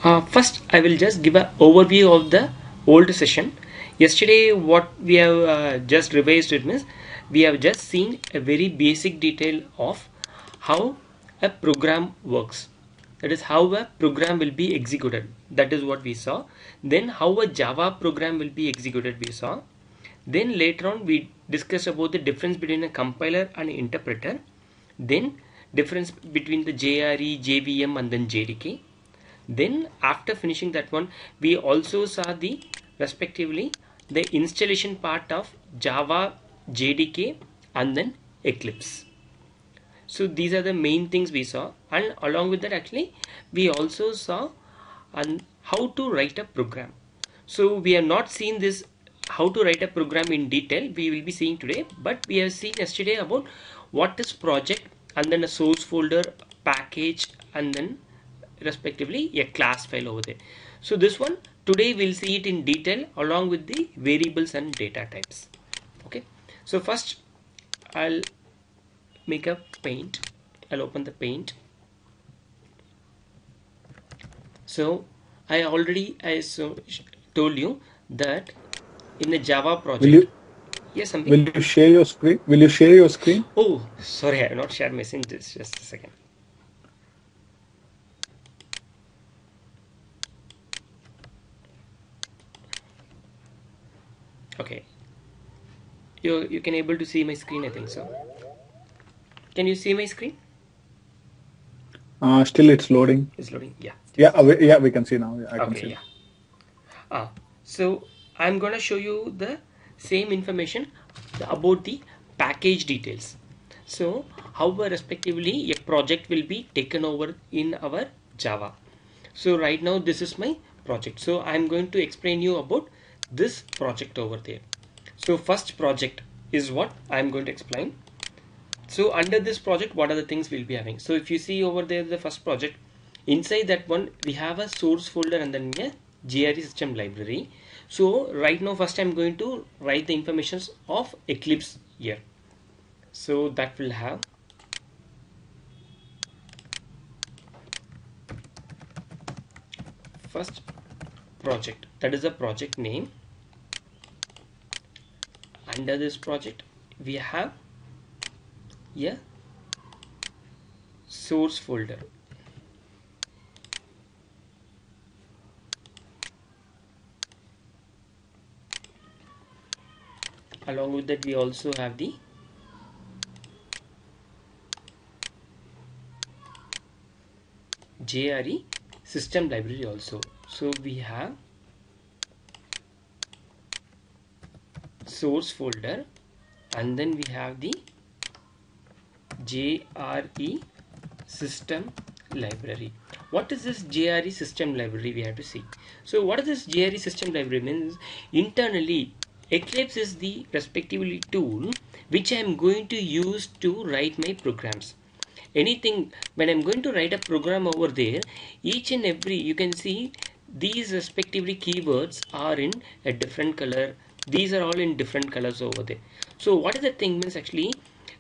First, I will just give an overview of the old session. Yesterday, what we have just revised it means we have just seen a very basic detail of how a program works. That is how a program will be executed. That is what we saw. Then how a Java program will be executed we saw. Then later on we discussed about the difference between a compiler and an interpreter. Then difference between the JRE, JVM and then JDK. Then after finishing that one, we also saw the respectively the installation part of Java, JDK and then Eclipse. So these are the main things we saw, and along with that actually we also saw on how to write a program. So we have not seen this how to write a program in detail, we will be seeing today, but we have seen yesterday about what is project and then a source folder, package and then respectively a class file over there. So this one today we'll see it in detail along with the variables and data types. Okay, so first I'll make a paint. I'll open the paint. So I already told you that in the Java project. Yes, something. Will you share your screen? Will you share your screen? Oh, sorry, I have not shared my screen. Just a second. Okay, you can able to see my screen, I think so. Can you see my screen? Still it's loading. It's loading. Yeah. Yeah, we can see now. Yeah, I can see. Yeah. So I'm gonna show you the same information about the package details. So how respectively a project will be taken over in our Java. So right now this is my project. So I'm going to explain you about this project over there. So first project is what I'm going to explain. So under this project, what are the things we'll be having? So if you see over there the first project, inside that one we have a source folder and then a JRE system library. So right now first I'm going to write the informations of Eclipse here. So that will have first project, that is a project name. Under this project we have a source folder. Along with that we also have the JRE system library also. So we have source folder and then we have the JRE system library. What is this JRE system library? We have to see. So what is this JRE system library means? Internally Eclipse is the respectively tool which I am going to use to write my programs. Anything when I'm going to write a program over there, each and every you can see these respectively keywords are in a different color. These are all in different colors over there. So what is the thing means actually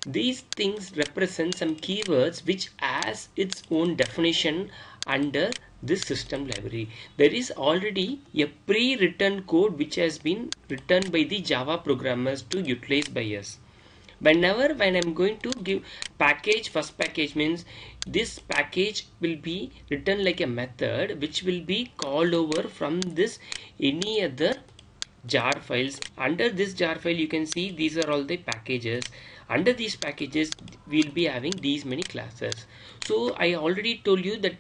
these things represent some keywords which has its own definition under this system library. There is already a pre-written code which has been written by the Java programmers to utilize by us. When I'm going to give package, first package means this package will be written like a method which will be called over from this any other jar files. Under this jar file you can see these are all the packages. Under these packages we'll be having these many classes. So I already told you that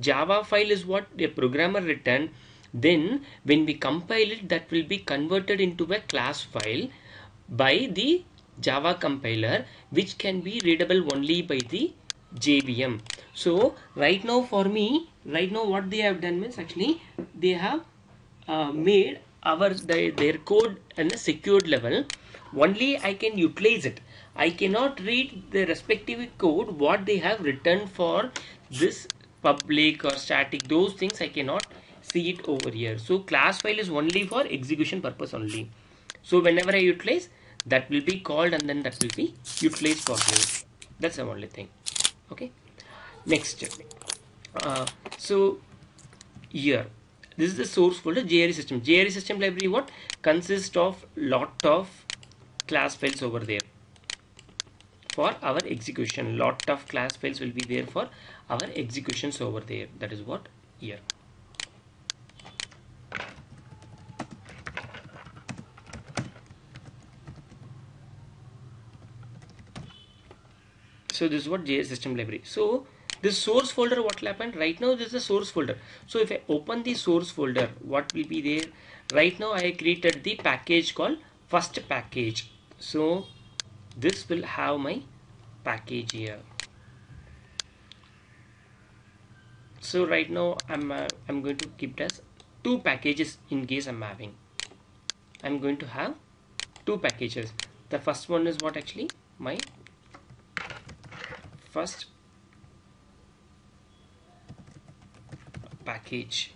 Java file is what a programmer written, then when we compile it that will be converted into a class file by the Java compiler which can be readable only by the JVM. So right now for me, right now what they have done means actually they have made their code in a secured level. Only I can utilize it. I cannot read the respective code what they have written for this public or static, those things I cannot see it over here. So class file is only for execution purpose only. So whenever I utilize, that will be called and then that will be utilized for me. That's the only thing. Okay, next. So here. This is the source folder, JRE system. JRE system library what consists of lot of class files over there for our execution. Lot of class files will be there for our executions over there. That is what here. So this is what JS system library. So this source folder, what will happen right now? This is the source folder. So if I open the source folder, what will be there? Right now I created the package called first package. So this will have my package here. So right now I'm going to keep it as two packages in case I'm having. I'm going to have two packages. The first one is what actually my first package.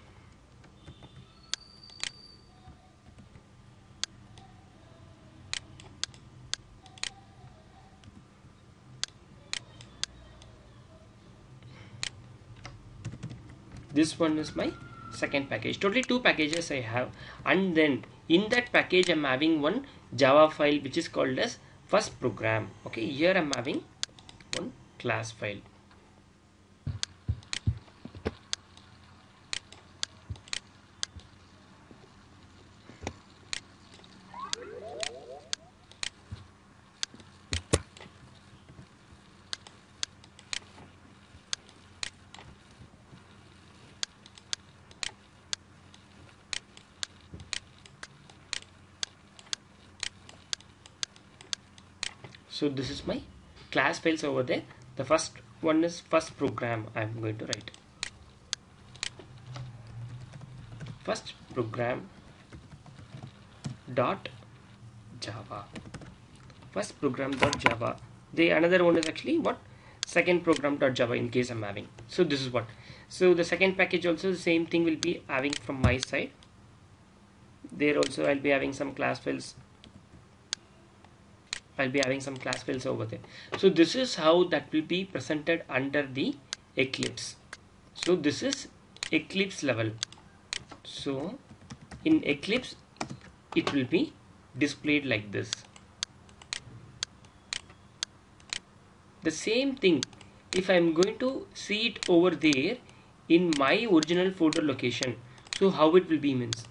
This one is my second package. Totally two packages I have, and then in that package I'm having one Java file which is called as first program. Okay, here I'm having one class file. So this is my class files over there. The first one is first program. I'm going to write first program dot Java. First program dot Java. The another one is actually what second program dot Java in case I'm having. So this is what. So the second package also the same thing will be having from my side. There also I'll be having some class files. I'll be having some class files over there. So this is how that will be presented under the Eclipse. So this is Eclipse level. So in Eclipse it will be displayed like this. The same thing if I'm going to see it over there in my original folder location, so how it will be means.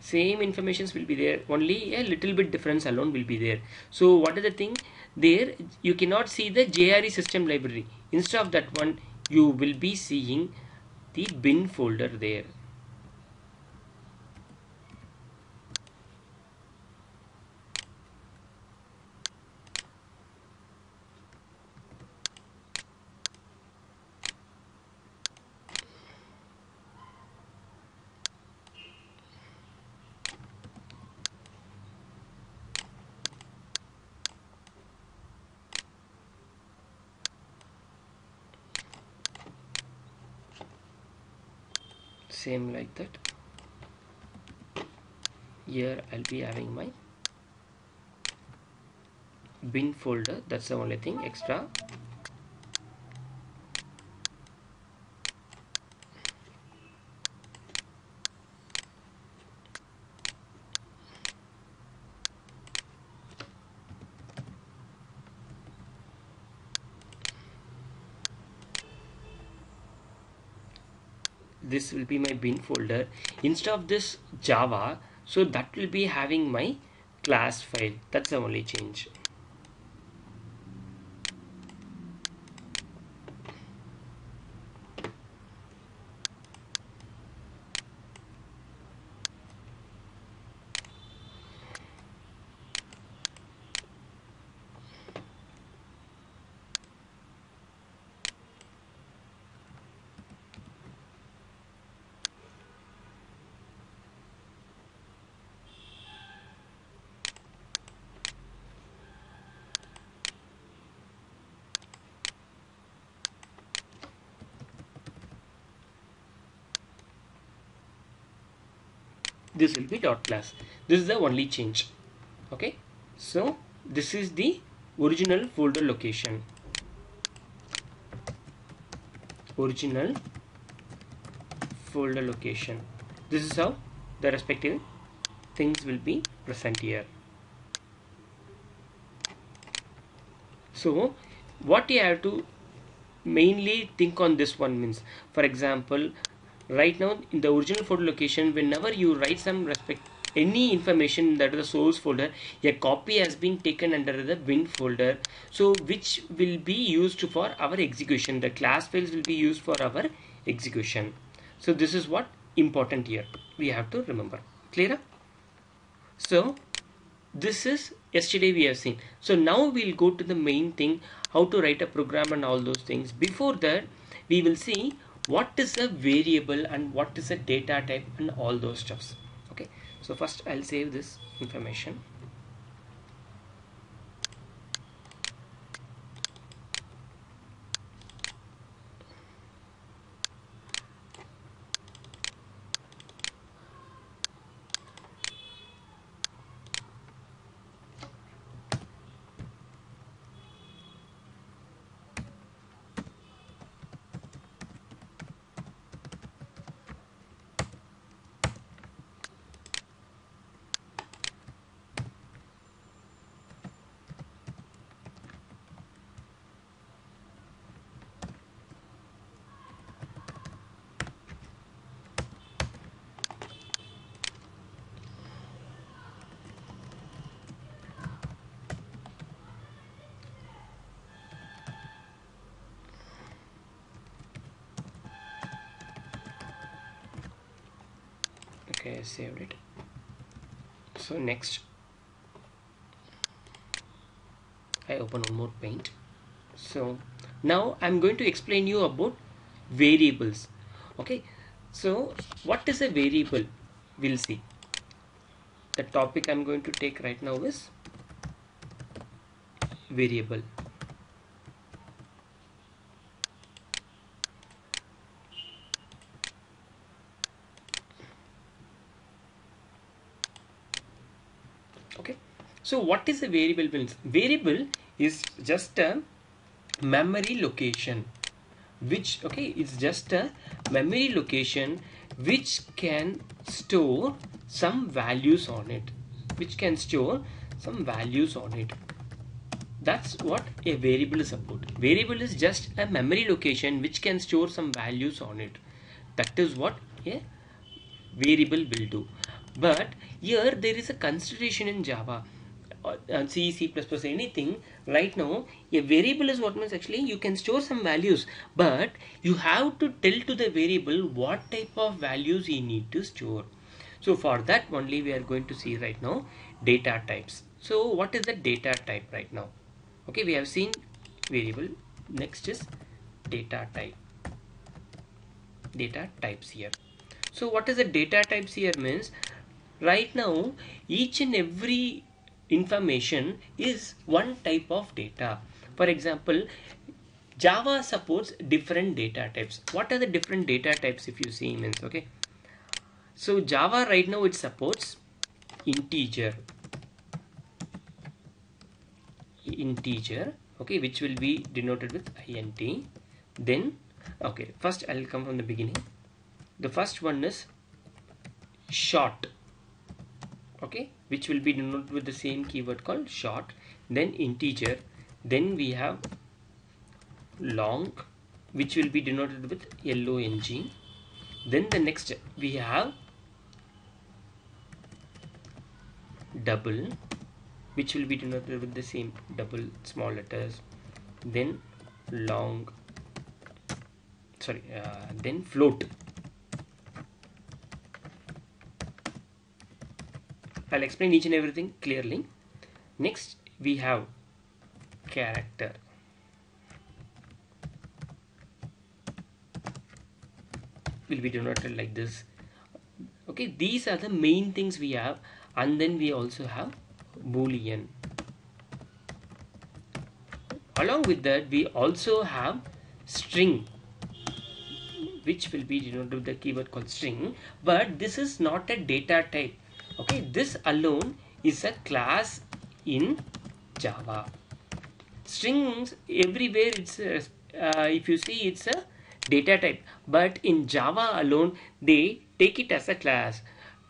Same informations will be there, only a little bit difference alone will be there. So what is the thing there? You cannot see the JRE system library. Instead of that one, you will be seeing the bin folder there. Same like that. Here I'll be having my bin folder. That's the only thing extra. This will be my bin folder. Instead of this Java, so that will be having my class file. That's the only change. This will be dot class. This is the only change. Okay, so this is the original folder location. Original folder location. This is how the respective things will be present here. So what you have to mainly think on this one means, for example, right now in the original folder location, whenever you write some any information that is the source folder, a copy has been taken under the bin folder, so which will be used for our execution. The class files will be used for our execution. So this is what important here we have to remember. Clear? So this is yesterday we have seen. So now we'll go to the main thing, how to write a program and all those things. Before that, we will see what is a variable and what is a data type and all those stuffs. Okay, so first I'll save this information. Okay, I saved it. So next I open one more paint. So now I'm going to explain you about variables. Okay, so what is a variable? We'll see. The topic I'm going to take right now is variable. Okay, so what is a variable means? Variable is just a memory location which, okay, it's just a memory location which can store some values on it, That's what a variable is about. Variable is just a memory location which can store some values on it. That is what a variable will do. But here there is a consideration in Java, C, C++, anything. Right now a variable is what means actually you can store some values, but you have to tell to the variable what type of values you need to store. So for that only we are going to see right now data types. So what is the data type right now? Okay, we have seen variable. Next is data type. Data types here. So what is the data types here means, right now each and every information is one type of data. For example, Java supports different data types. What are the different data types if you see means? Okay, so Java right now it supports integer, okay, which will be denoted with int. Then okay, first I'll come from the beginning. The first one is short, okay, which will be denoted with the same keyword called short. Then integer. Then we have long, which will be denoted with long. Then the next we have double, which will be denoted with the same double small letters. Then long, then float. I'll explain each and everything clearly. Next we have character. Will be denoted like this. Okay, these are the main things we have, and then we also have boolean. Along with that we also have string, which will be denoted with the keyword called string, but this is not a data type. Okay, this alone is a class in Java. strings everywhere, it's if you see, it's a data type, but in Java alone they take it as a class.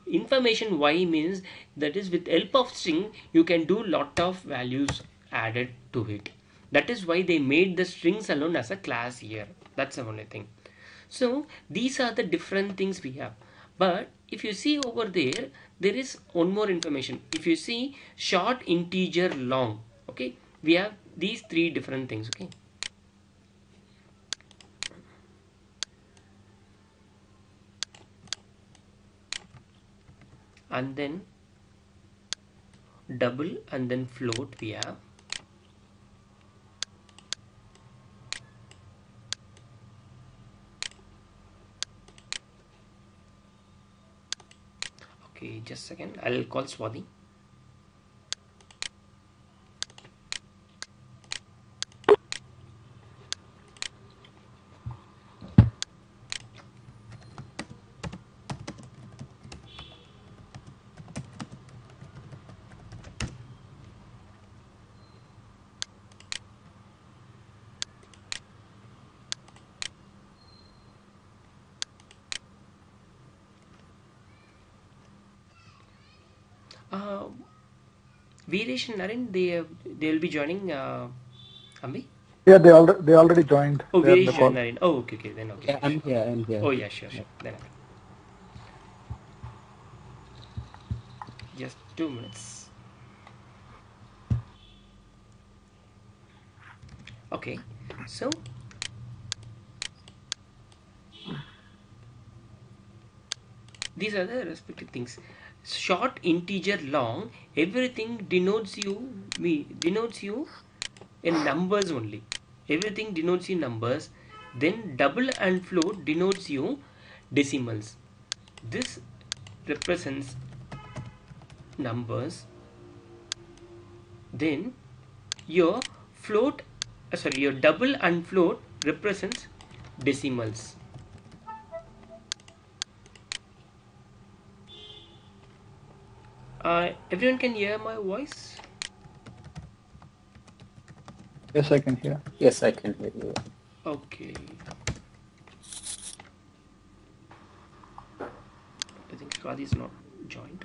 Information Y means that is with help of string you can do lot of values added to it. That is why they made the strings alone as a class here. That's the only thing. So these are the different things we have. But if you see over there, there is one more information. If you see short, integer, long, okay, we have these three different things. Okay, and then double and then float we have. Okay, just a second, I'll call Swati. uh, Veeresh and Naren, they will be joining Ambi. Yeah, they already joined. Oh, They're in Veeresh the call. joined Naren. Oh, okay, then okay. Yeah, I'm here. I'm here. Oh yeah, sure. Then just 2 minutes. Okay, so these are the respective things. Short, integer, long, everything denotes you in numbers only. Everything denotes you numbers. Then double and float denotes you decimals. This represents numbers. Then your your double and float represents decimals. Everyone can hear my voice? Yes, I can hear. Yes, I can hear you. Okay. I think Swati is not joined.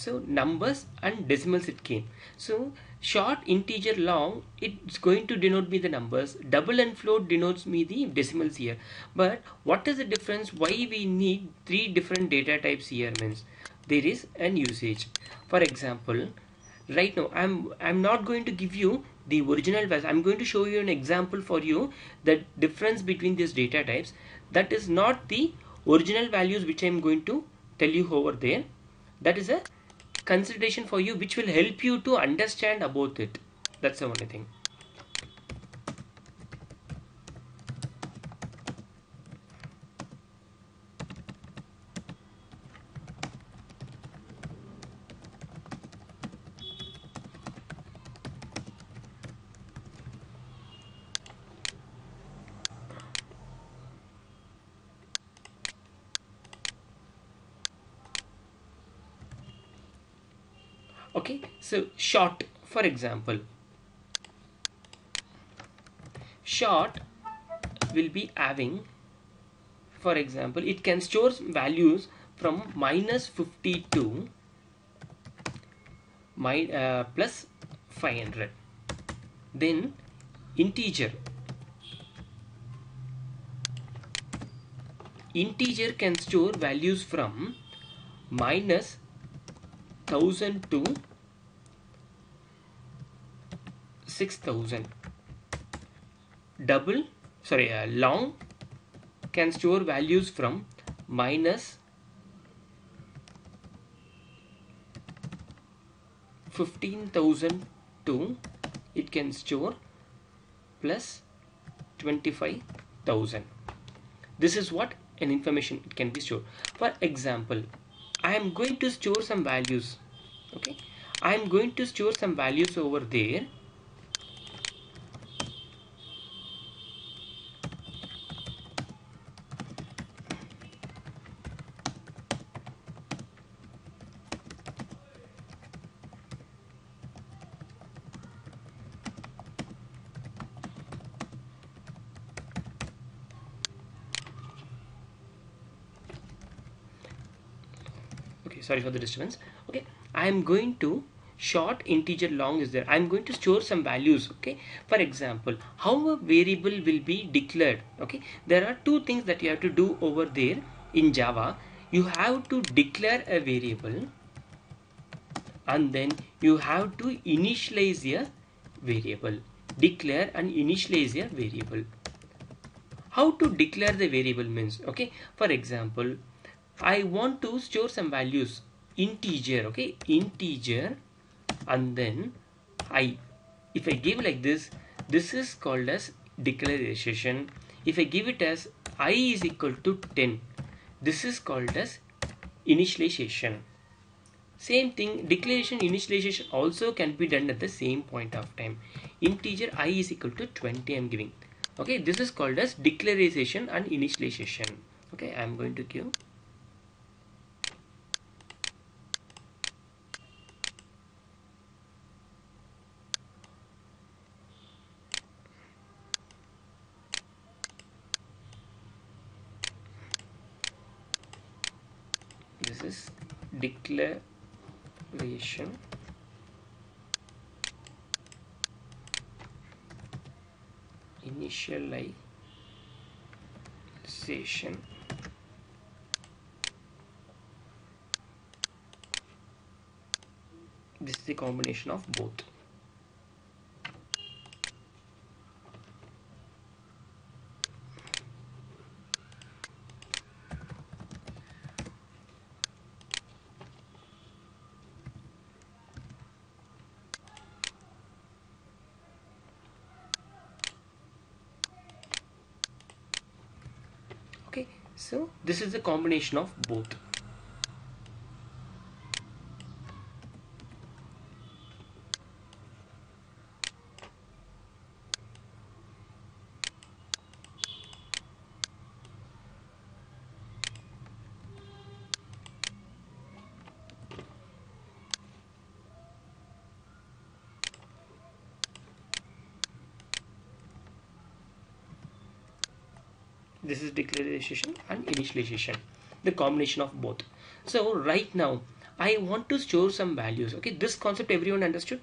So numbers and decimals it came. So short, integer, long, it's going to denote me the numbers. Double and float denotes me the decimals here. But what is the difference? Why we need three different data types here means there is an usage. For example, right now I'm not going to give you the original values. I'm going to show you an example for you, the difference between these data types. That is not the original values which I'm going to tell you over there. That is a consideration for you which will help you to understand about it. That's the only thing. Okay, so short, for example, short will be having, for example, it can store values from -52 plus 500. Then integer can store values from -1000 to 6000. Long can store values from -15,000 to it can store plus 25,000. This is what an information it can be stored. For example, I am going to store some values. Okay, I am going to store some values over there. Okay, sorry for the disturbance. Okay, I am going to short, integer, long is there. I am going to store some values. Okay, for example, how a variable will be declared. Okay, there are two things that you have to do over there in Java. You have to declare a variable, and then you have to initialize a variable. Declare and initialize a variable. How to declare the variable means, okay, for example, I want to store some values, integer, okay, integer, and then if I give like this is called as declaration. If I give it as I is equal to 10, this is called as initialization. Same thing, declaration, initialization also can be done at the same point of time. Integer I is equal to 20 I am giving. Okay, this is called as declaration and initialization. Okay, I am going to give this is declaration, initialization, this is the combination of both. Okay, so this is the combination of both. This is declaration and initialization, the combination of both. So right now I want to store some values. Okay, this concept everyone understood?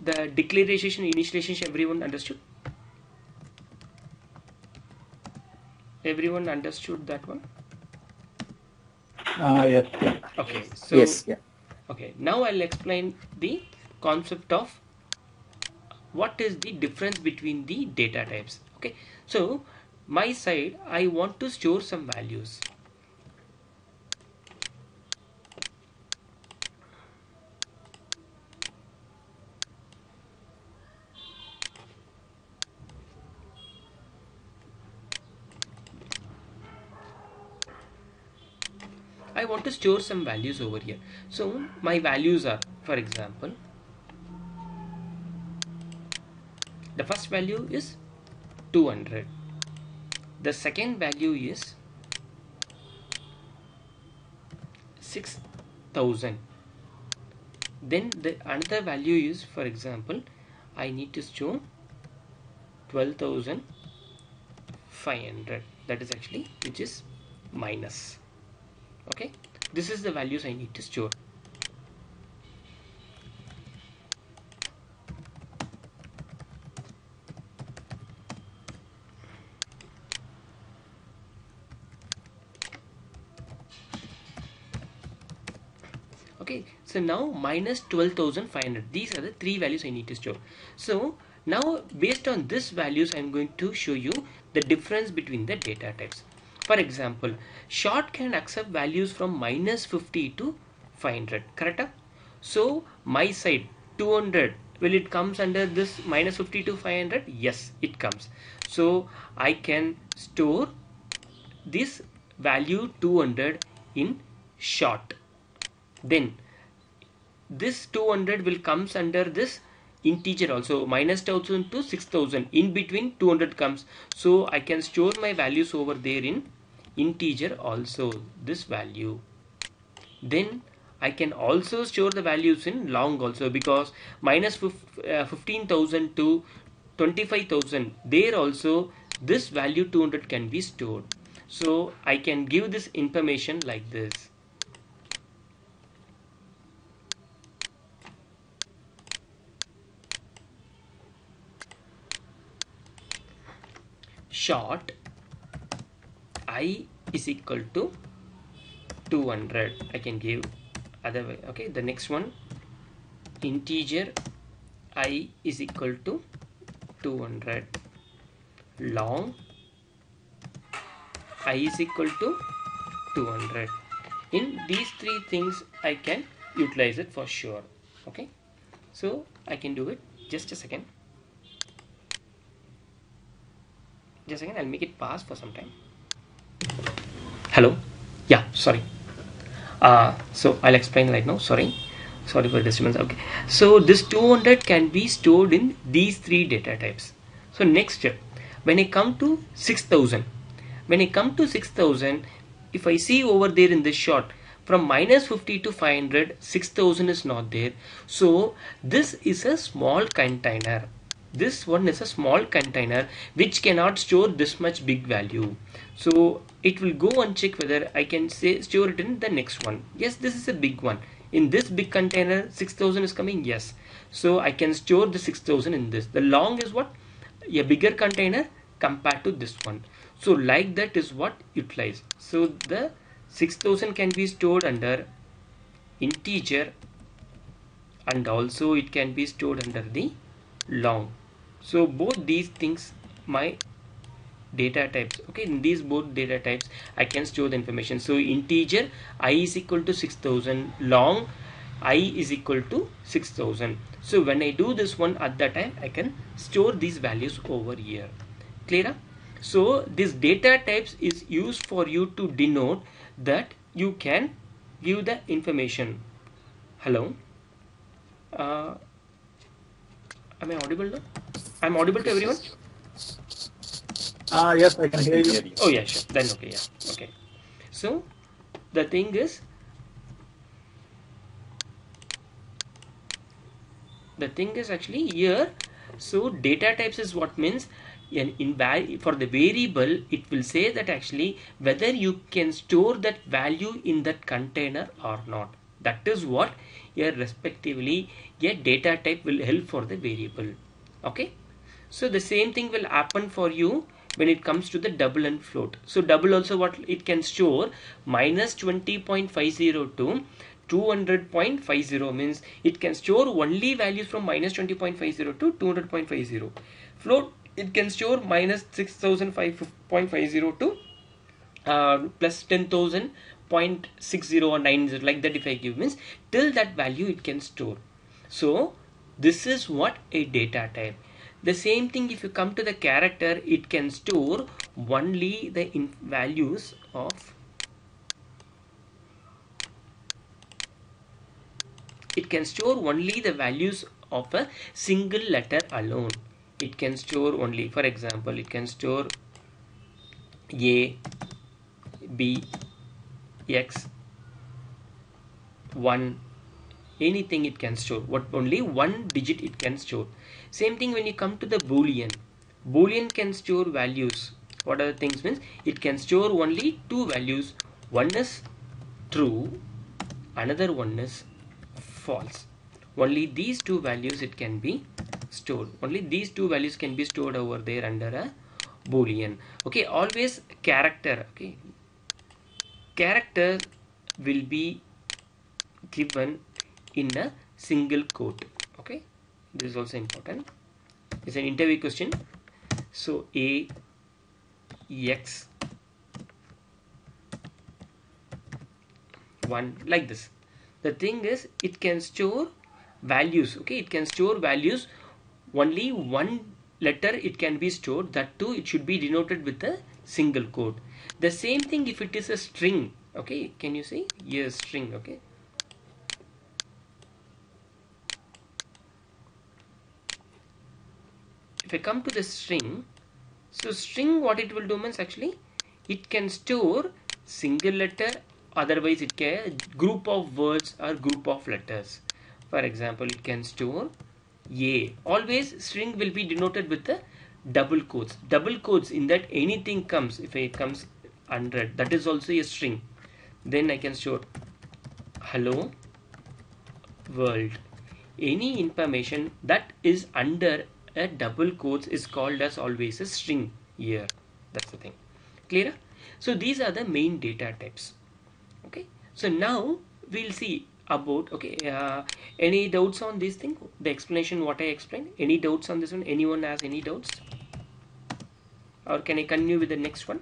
The declaration, initialization, everyone understood? Everyone understood that one? Yes. Okay, so Yes. Yeah. okay, now I'll explain the concept of what is the difference between the data types. Okay, so my side I want to store some values. I want to store some values over here. So my values are, for example, the first value is 200. The second value is 6000. Then the another value is, for example, I need to store 12,500. That is actually which is minus. Okay, this is the values I need to store. Okay, so now minus 12,500, these are the three values I need to store. So now based on this values I'm going to show you the difference between the data types. For example, short can accept values from minus 50 to 500, correct? So my side 200, will it comes under this minus 50 to 500? Yes, it comes. So I can store this value 200 in short. Then this 200 will comes under this integer also, minus 1000 to 6000, in between 200 comes, so I can store my values over there in integer also, this value. Then I can also store the values in long also, because minus 15,000 to 25,000, there also this value 200 can be stored. So I can give this information like this. Short I is equal to 200. I can give other way. Okay, the next one, integer I is equal to 200. Long I is equal to 200. In these three things I can utilize it for sure. Okay, so I can do it. Just a second. Just a second, I'll make it pass for some time. Hello? Yeah, sorry. So I'll explain right now. Sorry for the disturbance. Okay, so this 200 can be stored in these three data types. So next step, when I come to 6000, if I see over there in this short, from minus 50 to 500, 6000 is not there. So this is a small container. This one is a small container which cannot store this much big value. So it will go and check whether I can store it in the next one. Yes, this is a big one. In this big container 6000 is coming. Yes, so I can store the 6000 in this. The long is what? A bigger container compared to this one. So like that is what utilized. So the 6000 can be stored under integer, and also it can be stored under the long. So both these things my data types. Okay, in these both data types I can store the information. So integer I is equal to 6000, long I is equal to 6000. So when I do this one, at that time I can store these values over here. Clear? So this data types is used for you to denote that you can give the information. Hello? Am I audible now? I'm audible to everyone? Yes, I can hear you. Oh yeah, sure. Then okay, yeah. Okay. So the thing is actually here, so data types is what means for the variable, it will say that actually whether you can store that value in that container or not. That is what here respectively a data type will help for the variable. Okay, so the same thing will happen for you when it comes to the double and float. So double also what it can store, minus 20.50 to 200.50, means it can store only values from minus 20.50 to 200.50. Float, it can store minus 6005.50 to plus 10,000.60 or 90, like that. If I give, means till that value it can store. So this is what a data type. The same thing if you come to the character, it can store only the values of a single letter alone. It can store only, for example, it can store A, B, X, 1, anything it can store. What only one digit it can store. Same thing when you come to the boolean can store values. What are the things? Means it can store only two values. One is true, another one is false. Only these two values it can be stored. Only these two values can be stored over there under a boolean. Okay, always character. Okay, character will be given in a single quote. Okay, this is also important. It's an interview question. So A, X, 1, like this. The thing is, it can store values. Okay, it can store values, only one letter it can be stored. That too, it should be denoted with a single quote. The same thing if it is a string. Okay, can you see? Yes, string. Okay, if I come to the string, so string, what it will do means actually it can store single letter, otherwise it can group of words or group of letters. For example, it can store a. Always string will be denoted with the double quotes. Double quotes, in that anything comes, if it comes 100, that is also a string. Then I can store hello world. Any information that is under a double quotes is called as always a string here. That's the thing. Clear? So these are the main data types. Okay, so now we'll see about, okay, any doubts on this thing, the explanation what I explained? Any doubts on this one? Anyone has any doubts, or can I continue with the next one?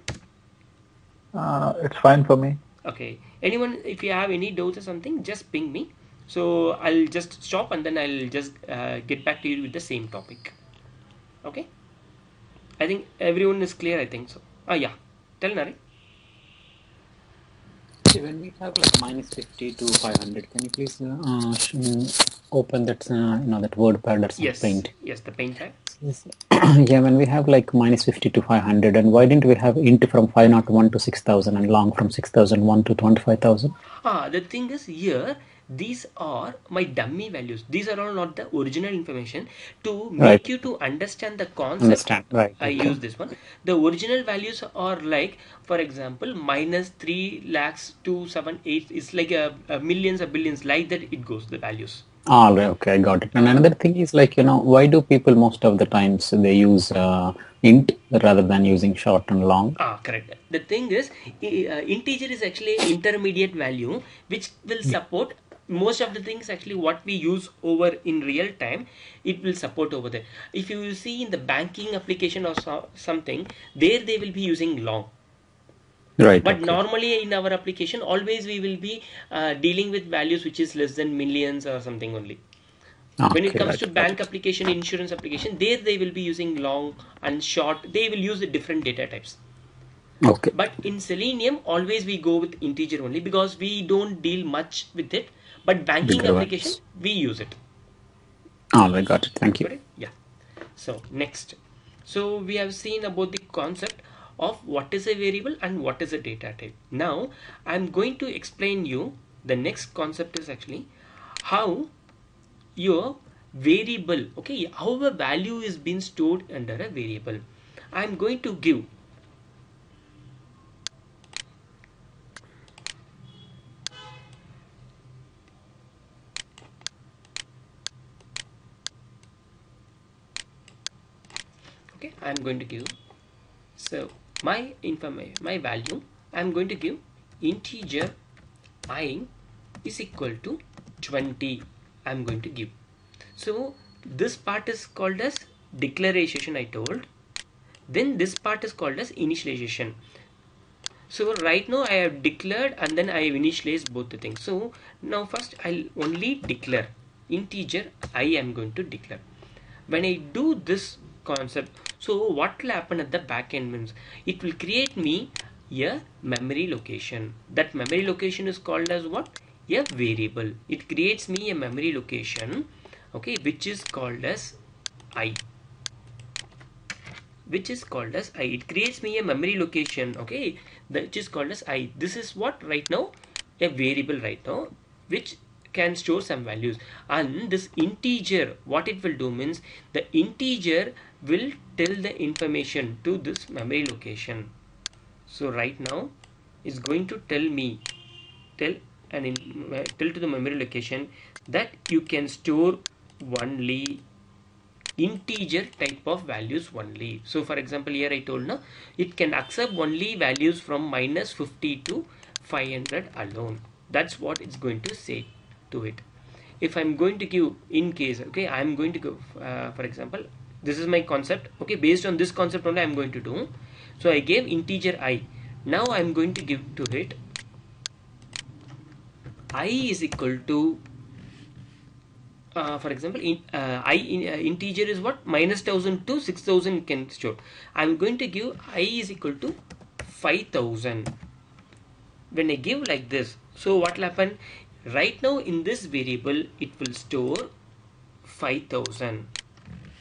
It's fine for me. Okay, anyone, if you have any doubts or something, just ping me, so I'll just stop and then I'll just get back to you with the same topic. Okay, I think everyone is clear, I think so. Yeah, tell Nari. When we have like -50 to 500, can you please open that that WordPad that's Yes, Paint? yes, the Paint tab. Yes. Yeah, when we have like -50 to 500, and why didn't we have int from 501 to 6000 and long from 6001 to 25,000? The thing is here, these are my dummy values. These are all not the original information. To make Right. you to understand the concept, Understand, right? I Okay. use this one. The original values are like, for example, -3,278 is like a millions or billions, like that it goes, the values. All right, okay, I got it. And another thing is like, why do people most of the times they use int rather than using short and long? Correct. The thing is, integer is actually intermediate value which will support most of the things actually what we use over in real time. It will support over there. If you see in the banking application or something, there they will be using long. Right. But okay. normally in our application, always we will be dealing with values which is less than millions or something only. When it Okay, comes right, to got bank it. application, insurance application, there they will be using long and short. They will use the different data types. Okay. But in Selenium, always we go with integer only because we don't deal much with it. But banking Bigger application, ones. we use it. All right, got it. Thank you. Correct? Yeah. So next, so we have seen about the concept of what is a variable and what is a data type. Now I'm going to explain you the next concept is actually how your variable, okay, how a value is being stored under a variable. I'm going to give okay, I'm going to give, so my information, my value, I'm going to give integer I is equal to 20. I'm going to give. So this part is called as declaration, I told. Then this part is called as initialization. So right now I have declared and then I have initialized both the things. So now first I'll only declare integer I am going to declare. When I do this concept, so what will happen at the back end means it will create me a memory location. That memory location is called as what? A variable. It creates me a memory location, okay, which is called as I. Which is called as I. It creates me a memory location, okay, that is called as I. This is what right now a variable right now which can store some values. And this integer, what it will do means the integer will tell the information to this memory location. So right now is going to tell me, tell to the memory location that you can store only integer type of values only. So for example, here I told now it can accept only values from -50 to 500 alone. That's what it's going to say to it. If I'm going to give, in case, okay, I'm going to go for example, this is my concept, okay, based on this concept only I'm going to do. So I gave integer I. Now I'm going to give to it I is equal to for example, integer is what? -1000 to 6000 can store. I'm going to give I is equal to 5000. When I give like this, so what will happen? Right now in this variable, it will store 5000.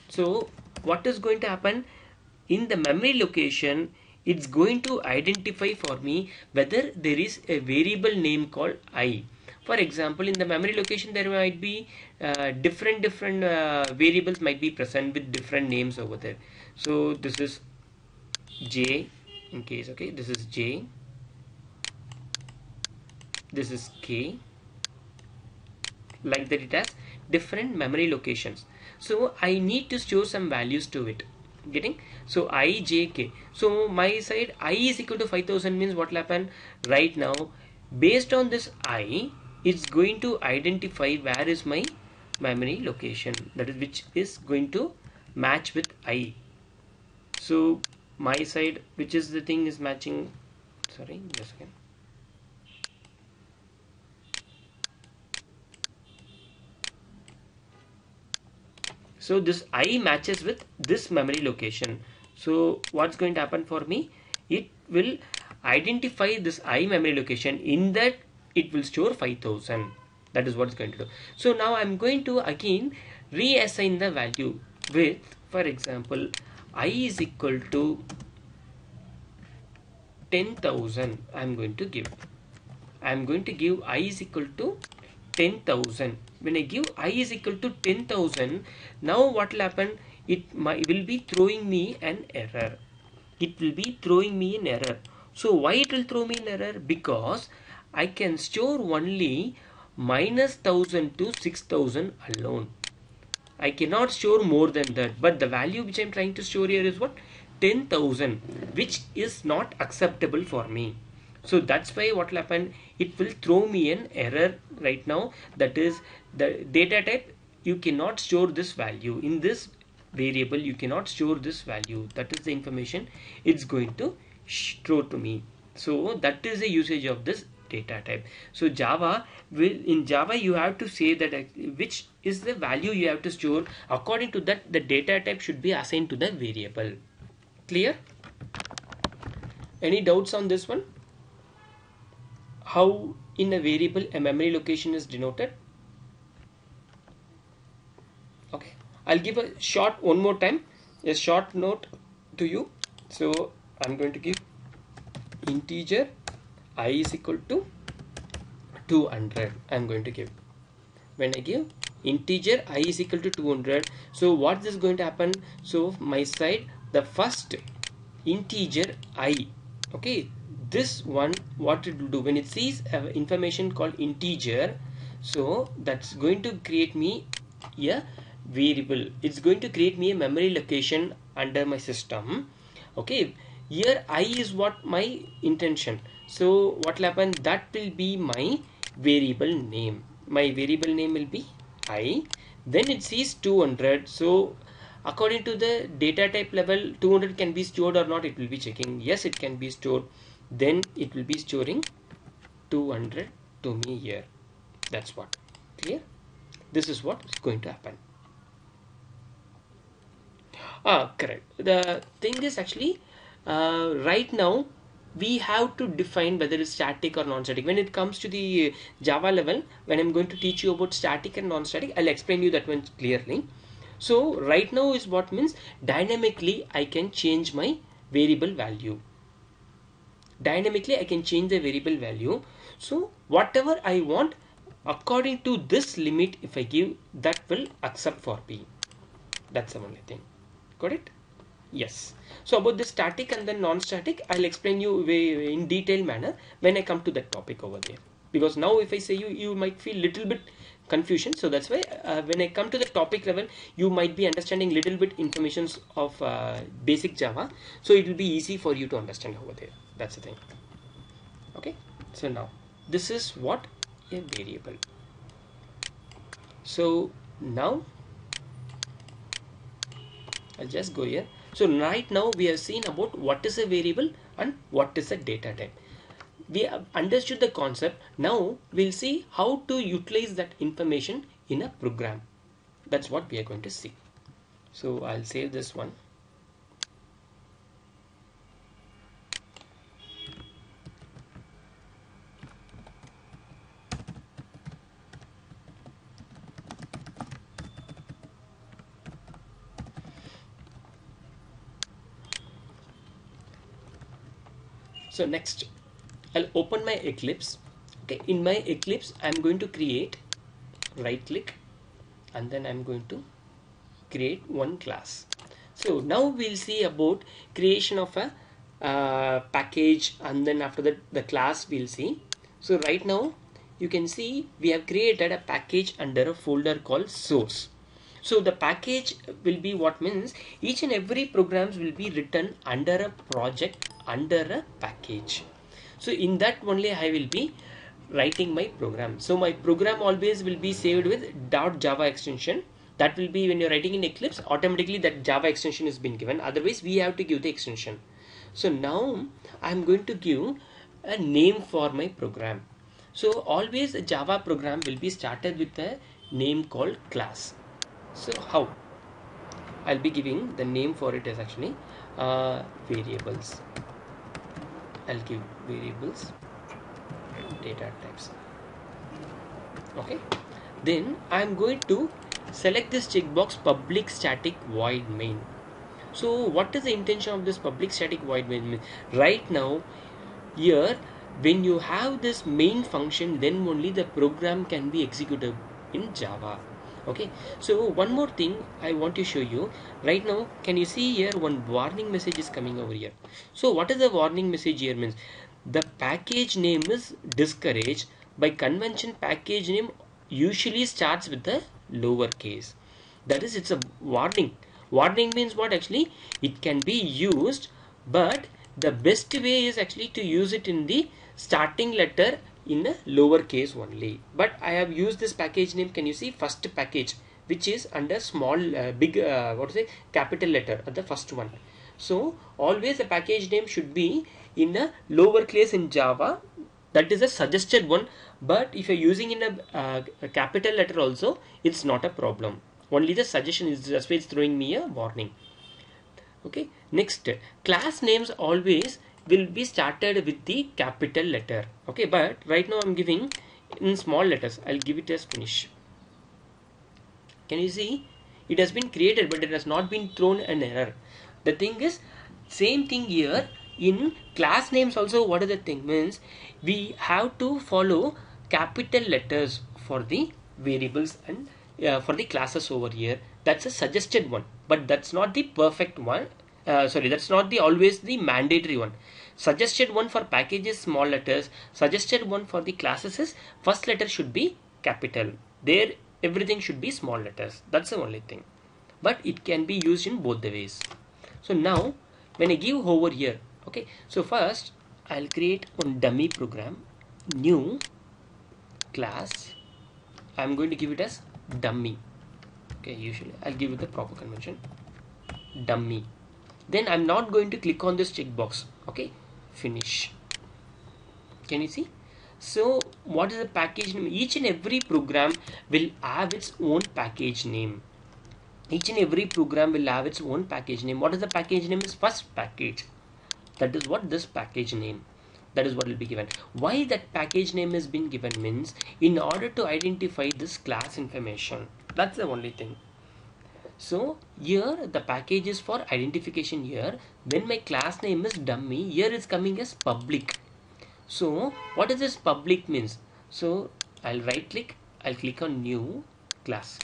So what is going to happen in the memory location, it's going to identify for me whether there is a variable name called I. For example, in the memory location there might be different variables might be present with different names over there. So this is J in case, okay, this is J, this is K, like that. It has different memory locations, so I need to store some values to it. Getting? So I, J, K. So my side I is equal to 5000 means what will happen right now, based on this I, it's going to identify where is my memory location, that is which is going to match with I. So my side, which is the thing is matching, sorry, just again. So this I matches with this memory location. So what's going to happen for me? It will identify this I memory location. In that it will store 5000. That is what it's going to do. So now I'm going to again reassign the value with, for example, I is equal to 10,000. I'm going to give I is equal to 10,000. When I give I is equal to 10,000, now what will happen? It will be throwing me an error. It will be throwing me an error. So why it will throw me an error? Because I can store only minus 1000 to 6000 alone. I cannot store more than that. But the value which I'm trying to store here is what? 10,000, which is not acceptable for me. So that's why what will happen, it will throw me an error right now, that is the data type, you cannot store this value in this variable, you cannot store this value. That is the information it's going to throw to me. So that is the usage of this data type. So Java will, in Java you have to say that which is the value you have to store. According to that, the data type should be assigned to the variable. Clear? Any doubts on this one? How in a variable a memory location is denoted? Okay, I'll give a short one more time, a short note to you. So I'm going to give integer I is equal to 200. I'm going to give, when I give integer I is equal to 200, so what is going to happen? So my side, the first integer I, okay, this one, what it will do when it sees information called integer, so that's going to create me a variable. It's going to create me a memory location under my system. Okay, here I is what my intention. So what will happen, that will be my variable name. My variable name will be I. Then it sees 200. So according to the data type level, 200 can be stored or not, it will be checking. Yes, it can be stored. Then it will be storing 200 to me here. That's what. Clear? This is what is going to happen. Correct. The thing is actually, right now we have to define whether it's static or non-static. When it comes to the Java level, when I'm going to teach you about static and non-static, I'll explain you that one clearly. So right now is what means dynamically I can change my variable value. Dynamically I can change the variable value. So whatever I want, according to this limit, if I give, that will accept for me. That's the only thing. Got it? Yes. So about the static and then non-static, I'll explain you in detailed manner when I come to that topic over there. Because now if I say you might feel little bit confusion. So that's why when I come to the topic level, you might be understanding little bit informations of basic Java. So it will be easy for you to understand over there. That's the thing. Okay. So now this is what a variable. So now I'll just go here. So right now we have seen about what is a variable and what is a data type. We have understood the concept. Now we'll see how to utilize that information in a program. That's what we are going to see. So I'll save this one. So next I'll open my Eclipse. Okay, in my Eclipse I'm going to create, right click, and then I'm going to create one class. So now we'll see about creation of a package, and then after that the class we'll see. So right now you can see we have created a package under a folder called source. So the package will be what means each and every programs will be written under a project under a package. So in that only I will be writing my program. So my program always will be saved with .java extension. That will be when you're writing in Eclipse, automatically that Java extension is been given. Otherwise we have to give the extension. So now I'm going to give a name for my program. So always a Java program will be started with a name called class. So how? I'll be giving the name for it as actually variables. I'll give variables data types. Okay, then I'm going to select this checkbox public static void main. So what is the intention of this public static void main? Right now here when you have this main function, then only the program can be executed in Java. Okay, so one more thing I want to show you. Right now can you see here one warning message is coming over here. So what is the warning message here means? The package name is discouraged. By convention package name usually starts with the lowercase. That is, it's a warning. Warning means what? Actually it can be used, but the best way is actually to use it in the starting letter in a lowercase only. But I have used this package name, can you see, first package, which is under small big what to say, capital letter at the first one. So always the package name should be in a lowercase in Java. That is a suggested one, but if you're using in a capital letter also, it's not a problem. Only the suggestion is just why it's throwing me a warning. Okay, next, class names always will be started with the capital letter. Okay, but right now I'm giving in small letters. I'll give it as finish. Can you see it has been created, but it has not been thrown an error. The thing is same thing here in class names also. What is the thing means, we have to follow capital letters for the variables and for the classes over here. That's a suggested one, but that's not the perfect one. Sorry, that's not the always the mandatory one. Suggested one for packages small letters, suggested one for the classes is first letter should be capital. There everything should be small letters. That's the only thing, but it can be used in both the ways. So now when I give over here, okay, so first I'll create one dummy program, new class. I'm going to give it as dummy. Okay, usually I'll give it the proper convention, dummy. Then I'm not going to click on this checkbox. Okay, finish. Can you see? So what is the package name? Each and every program will have its own package name. Each and every program will have its own package name. What is the package name? Is first package. That is what this package name. That is what will be given. Why that package name has been given means in order to identify this class information. That's the only thing. So here the package is for identification here. When my class name is dummy, here is coming as public. So what is this public means? So I'll right click, I'll click on new class.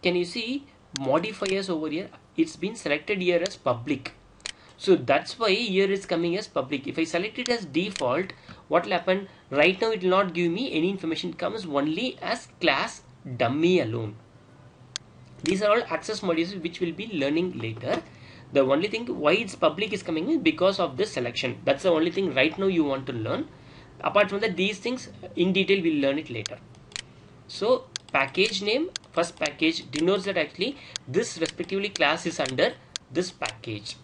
Can you see modifiers over here? It's been selected here as public. So that's why here is coming as public. If I select it as default, what will happen? Right now it will not give me any information. It comes only as class dummy alone. These are all access modules which we'll be learning later. The only thing why it's public is coming is because of this selection. That's the only thing right now you want to learn. Apart from that, these things in detail we'll learn it later. So package name, first package denotes that actually this respectively class is under this package.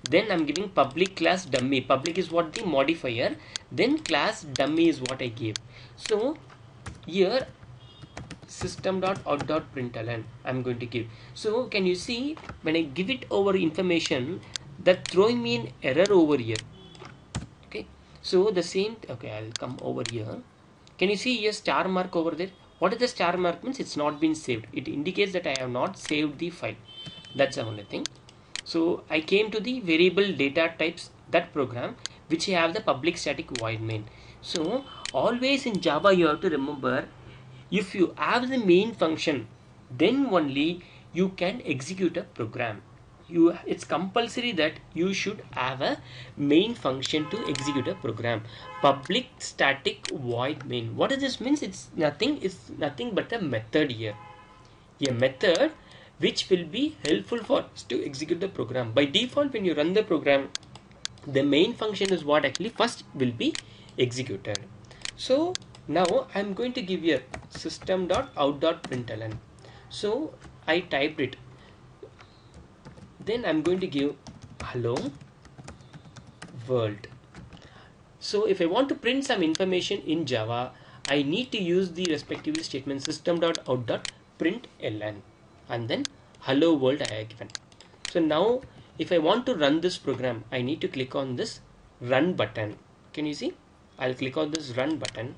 Then I'm giving public class dummy. Public is what the modifier. Then class dummy is what I gave. So here system.out.println I'm going to give. So can you see when I give it over information, that throwing me an error over here. Okay, so the same. Okay, I'll come over here. Can you see here star mark over there? What is the star mark means? It's not been saved. It indicates that I have not saved the file. That's the only thing. So I came to the variable data types, that program. which have the public static void main. So always in Java you have to remember, if you have the main function, then only you can execute a program. It's compulsory that you should have a main function to execute a program. Public static void main. What does this means? It's nothing but a method here. A method which will be helpful for us to execute the program. By default, when you run the program, the main function is what actually first will be executed. So now I'm going to give you system.out.println. So I typed it. Then I'm going to give hello world. So if I want to print some information in Java, I need to use the respective statement system.out.println and then hello world I have given. So now if I want to run this program, I need to click on this run button. Can you see? I'll click on this run button.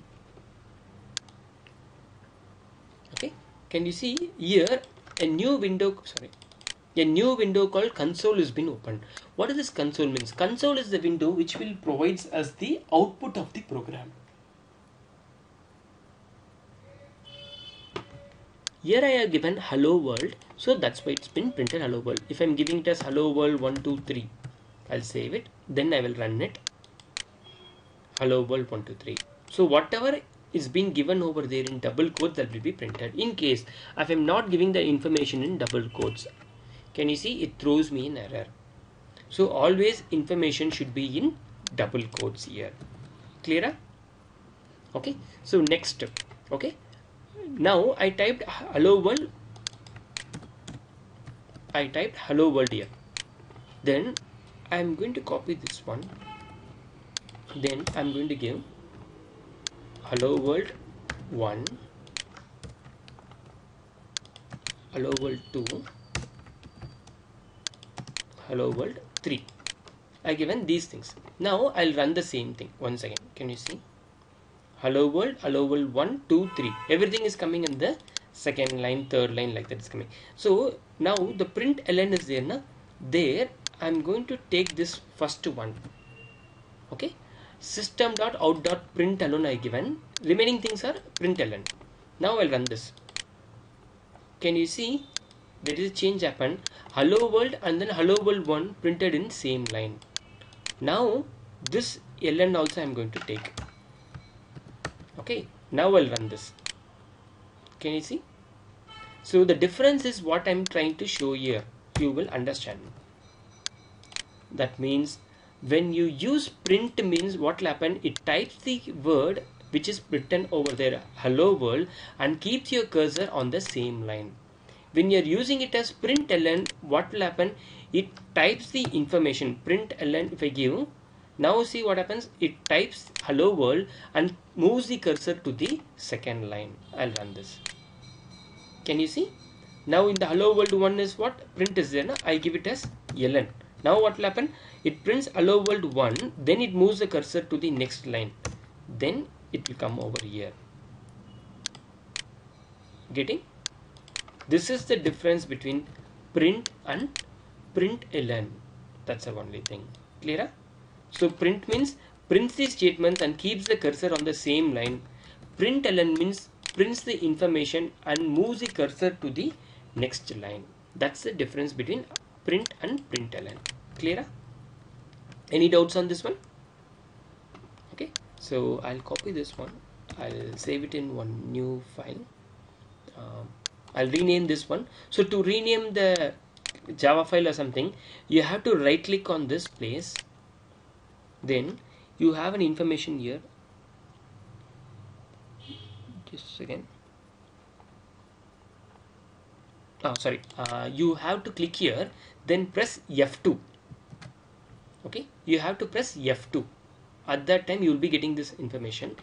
Okay, can you see here a new window called console has been opened. What does this console means? Console is the window which will provides us the output of the program. Here I have given hello world, so that's why it's been printed hello world. If I'm giving it as hello world 1 2 3, I'll save it, then I will run it. Hello world 1 2 3. So whatever is being given over there in double quotes, that will be printed. In case if I'm not giving the information in double quotes, can you see it throws me an error? So always information should be in double quotes here. Clear? Okay. So next step. Okay. Now I typed hello world. I typed hello world here. Then I'm going to copy this one. Then I'm going to give hello world 1, hello world 2, hello world 3. I given these things. Now I'll run the same thing once again. Can you see? Hello world 1 2 3. Everything is coming in the second line, third line, like that is coming. So now the println is there na? There I'm going to take this first one. Okay, system.out.println I given. Remaining things are println. Now I'll run this. Can you see there is a change happened? Hello world and then hello world 1 printed in same line. Now this ln also I'm going to take. Okay, now I'll run this. Can you see? So the difference is what I'm trying to show here. You will understand. That means when you use print means what will happen? It types the word which is written over there, hello world, and keeps your cursor on the same line. When you're using it as println, what will happen? It types the information. Println, if I give, now see what happens? It types hello world and moves the cursor to the second line. I'll run this. Can you see? Now in the hello world 1 is what? Print is there. Na? I give it as ln. Now what will happen? It prints hello world 1, then it moves the cursor to the next line. Then it will come over here. Getting? This is the difference between print and println. That's the only thing. Clear? So print means prints the statements and keeps the cursor on the same line. Println means prints the information and moves the cursor to the next line. That's the difference between print and println. Clear? Any doubts on this one? Okay, so I'll copy this one. I'll save it in one new file. I'll rename this one. So to rename the Java file or something, you have to right click on this place. Then you have an information here. Just a second. Oh, sorry. You have to click here, then press F2. Okay, you have to press F2. At that time you will be getting this information.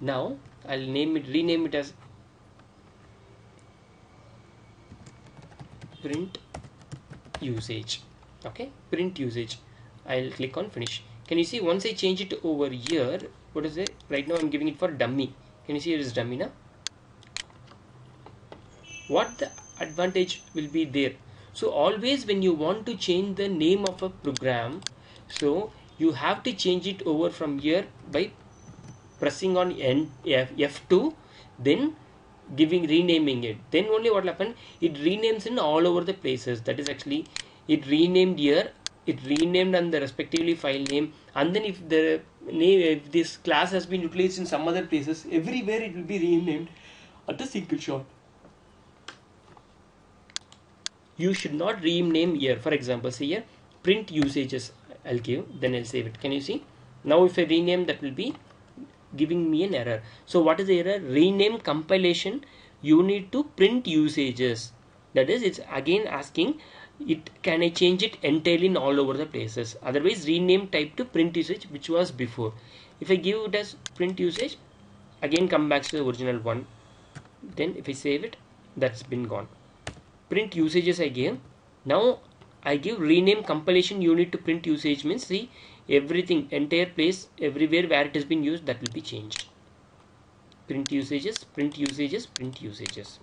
Now I'll rename it as print usage. Okay, print usage. I'll click on finish. Can you see once I change it over here, what is it? Right now I'm giving it for dummy. Can you see it is dummy now? What the advantage will be there? So always when you want to change the name of a program, so you have to change it over from here by pressing on F2, then renaming it. Then only what will happen, it renames in all over the places. That is actually it renamed here, it renamed on the respectively file name, and then if the name, if this class has been utilized in some other places, everywhere it will be renamed at a single shot. You should not rename here. For example, say here print usages I'll give, then I'll save it. Can you see? Now if I rename, that will be giving me an error. So what is the error? Rename compilation unit to print usages. That is, it's again asking it, can I change it entirely in all over the places? Otherwise rename type to print usage, which was before. If I give it as print usage, again come back to the original one. Then if I save it, that's been gone. Print usages I gave. Now I give rename compilation unit to print usage, means see everything, entire place, everywhere where it has been used, that will be changed. Print usages, print usages, print usages.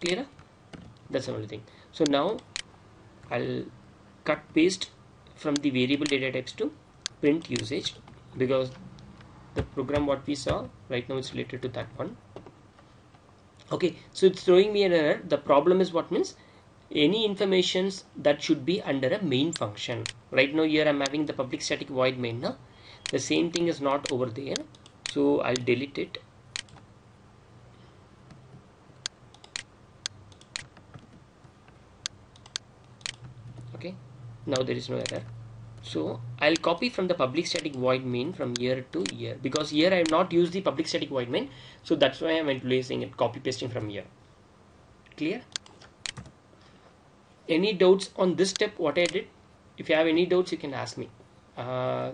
Clear? That's the only thing. So now I'll cut paste from the variable data types to print usage, because the program what we saw right now is related to that one. Okay, so it's throwing me an error. The problem is what means any informations that should be under a main function. Right now here I'm having the public static void main. Now the same thing is not over there, so I'll delete it. Okay, now there is no error. So I'll copy from the public static void main from here to here, because here I have not used the public static void main, so that's why I'm placing it, copy pasting from here. Clear? Any doubts on this step what I did? If you have any doubts, you can ask me.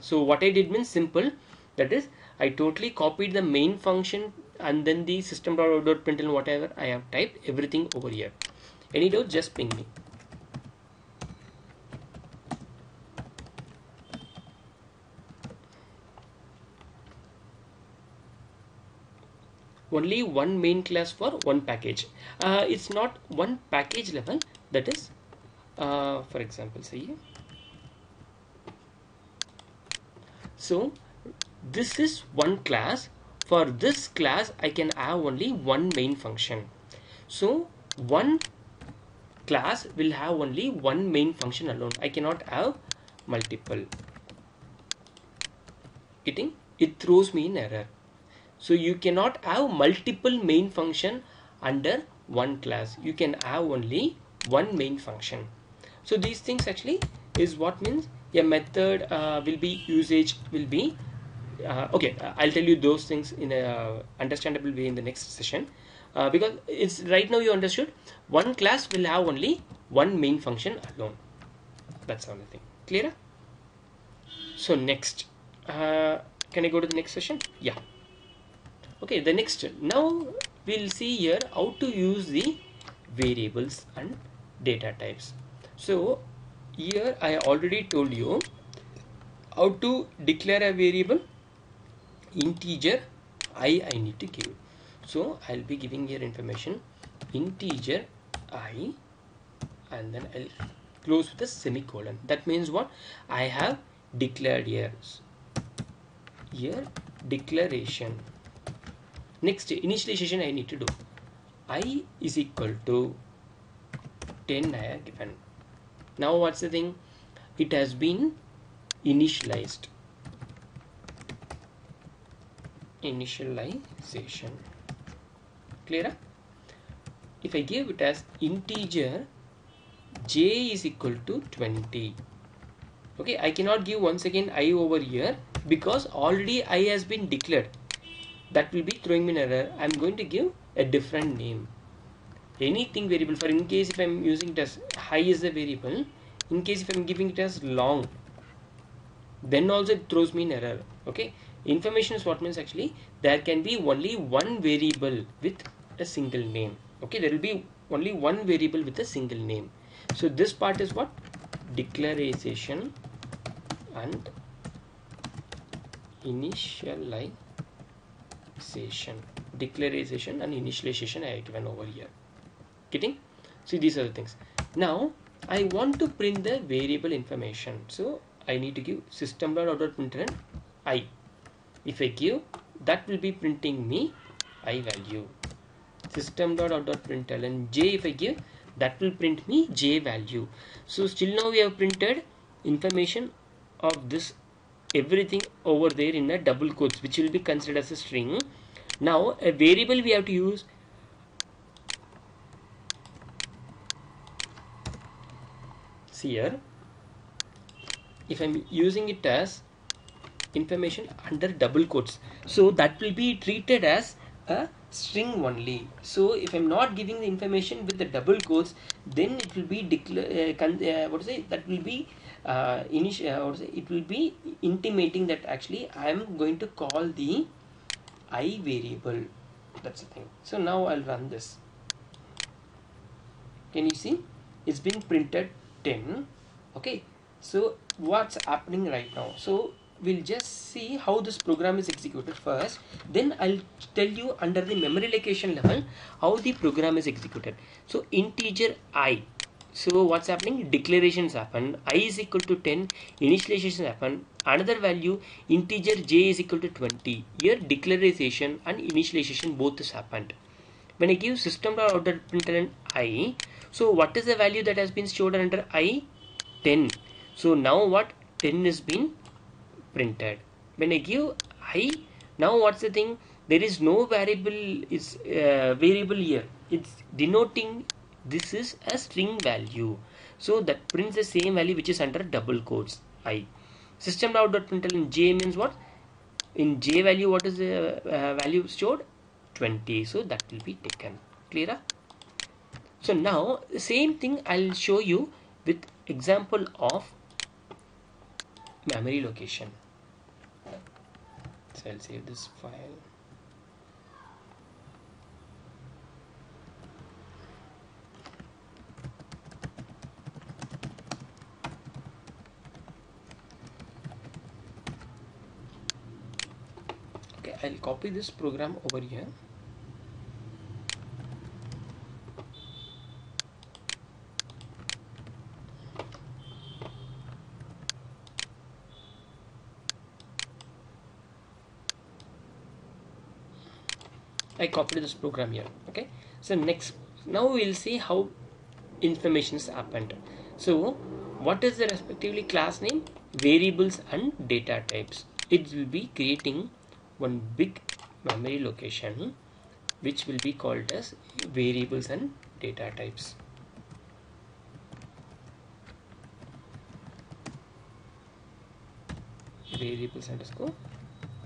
So what I did means simple, that is I totally copied the main function and then the system.out.println whatever I have typed, everything over here. Any doubts, just ping me. Only one main class for one package. It's not one package level, that is for example say here. So this is one class. For this class I can have only one main function. So one class will have only one main function alone. I cannot have multiple. Getting? It throws me in error. So you cannot have multiple main function under one class. You can have only one main function. So these things actually is what means a method will be, usage will be okay. I'll tell you those things in a understandable way in the next session, because it's right now you understood one class will have only one main function alone. That's the only thing. Clear? So next, can I go to the next session? Yeah. Okay, the next, now we'll see here how to use the variables and data types. So here I already told you how to declare a variable integer I need to give. So I'll be giving here information integer I, and then I'll close with a semicolon. That means what? I have declared here declaration. Next, initialization I need to do. I is equal to 10 I have given. Now what's the thing? It has been initialized. Initialization. Clear? If I give it as integer j is equal to 20. Okay, I cannot give once again I over here because already I has been declared. That will be throwing me an error. I'm going to give a different name. Anything variable, for in case if I'm using it as high is the variable, in case if I'm giving it as long, then also it throws me an error. Okay, information is what means actually there can be only one variable with a single name. Okay, there will be only one variable with a single name. So this part is what? Declaration and initialization. Declaration and initialization I have given over here. Getting? See, these are the things. Now I want to print the variable information. So I need to give system.out.println I. If I give, that will be printing me I value. System.out.println j, if I give, that will print me j value. So still now we have printed information of this everything over there in a double quotes, which will be considered as a string. Now a variable we have to use. See here, if I'm using it as information under double quotes, so that will be treated as a string only. So if I'm not giving the information with the double quotes, then it will be that will be it will be intimating that actually I am going to call the I variable. That's the thing. So now I'll run this. Can you see it's been printed 10? Okay, so what's happening right now? So we'll just see how this program is executed first, then I'll tell you under the memory location level how the program is executed. So integer I, so what's happening? Declarations happen. I is equal to 10, initialization happen. Another value integer j is equal to 20. Here declaration and initialization both is happened. When I give system.out.println I, so what is the value that has been stored under I? 10. So now what? 10 is been printed. When I give I, now what's the thing? There is no variable variable here. It's denoting this is a string value. So that prints the same value which is under double quotes I. System.out.println j means what? In j value, what is the value stored? 20. So that will be taken. Clear? So now the same thing I'll show you with example of memory location. So I'll save this file. Okay, I'll copy this program over here. I copied this program here. Okay, so next, now we'll see how informations happened. So what is the respectively class name, variables and data types? It will be creating one big memory location which will be called as variables and data types. Variables underscore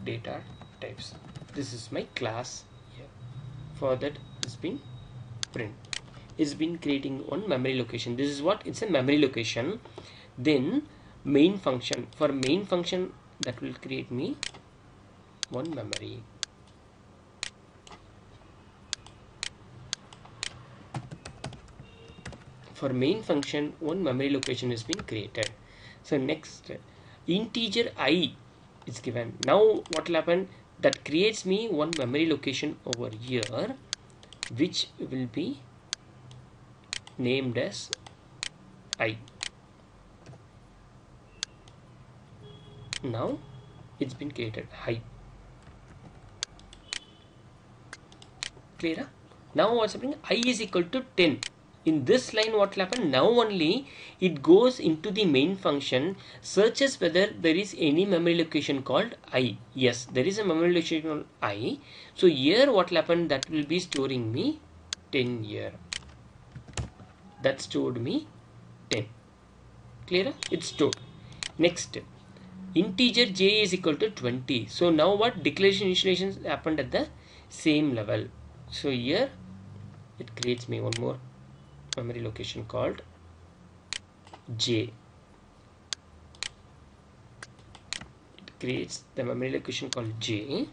data types. This is my class here. For that it's been print. It's been creating one memory location. This is what? It's a memory location. Then main function. For main function, that will create me one memory. For main function, one memory location has been created. So next, integer I is given. Now what will happen? That creates me one memory location over here, which will be named as I. Now it's been created I. Clear? Now what's happening? I is equal to 10. In this line, what will happen? Now only it goes into the main function, searches whether there is any memory location called I. Yes, there is a memory location called I. So here what will happen? That will be storing me 10 here. That stored me 10. Clear? It's stored. Next, integer j is equal to 20. So now what? Declaration initialization happened at the same level. So here it creates me one more memory location called j. It creates the memory location called j.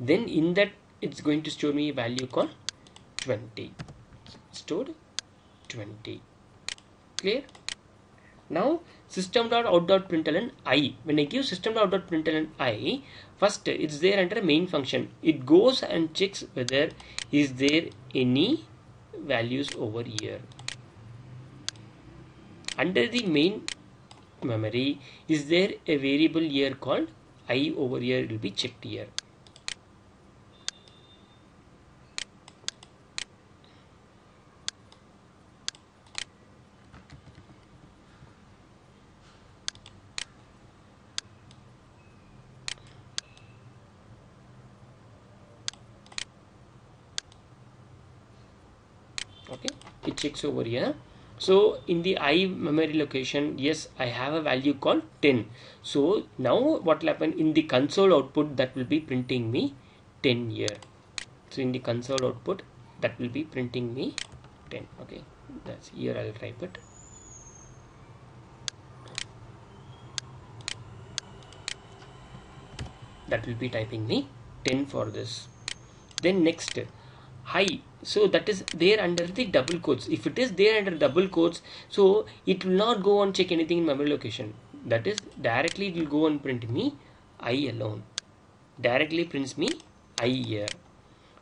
Then in that it's going to store me a value called 20. Stored 20. Clear? Now system.out.println I. When I give system.out.println I, first it's there under main function. It goes and checks whether is there any values over here. Under the main memory, is there a variable here called I over here? It will be checked here. Okay, it checks over here. So in the I memory location, yes, I have a value called 10. So now what will happen in the console output, that will be printing me 10 here. So in the console output, that will be printing me 10. Okay, that's here. I'll type it. That will be typing me 10 for this. Then next, high. So that is there under the double quotes. If it is there under double quotes, so it will not go and check anything in memory location. That is directly it will go and print me I alone. Directly prints me I here.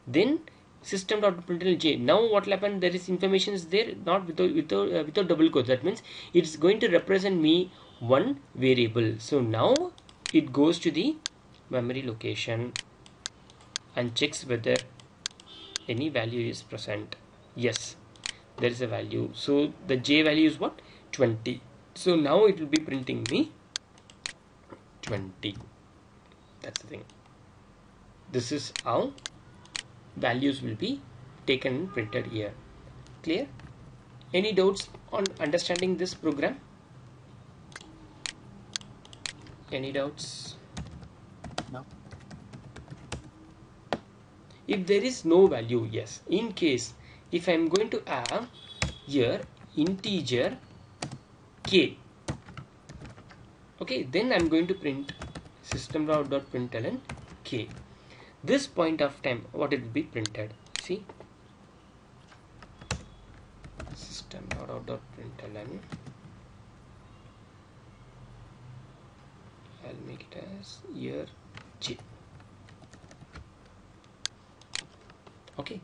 Then system.println j. Now what will happen? There is information is there not without double quotes. That means it's going to represent me one variable. So now it goes to the memory location and checks whether any value is present. Yes, there is a value. So the j value is what? 20. So now it will be printing me 20. That's the thing. This is how values will be taken and printed here. Clear? Any doubts on understanding this program? Any doubts? No. If there is no value, yes. In case if I am going to have here integer k, okay, then I am going to print system.println k. This point of time, what it will be printed? See, system.println. I'll make it as here j. Okay.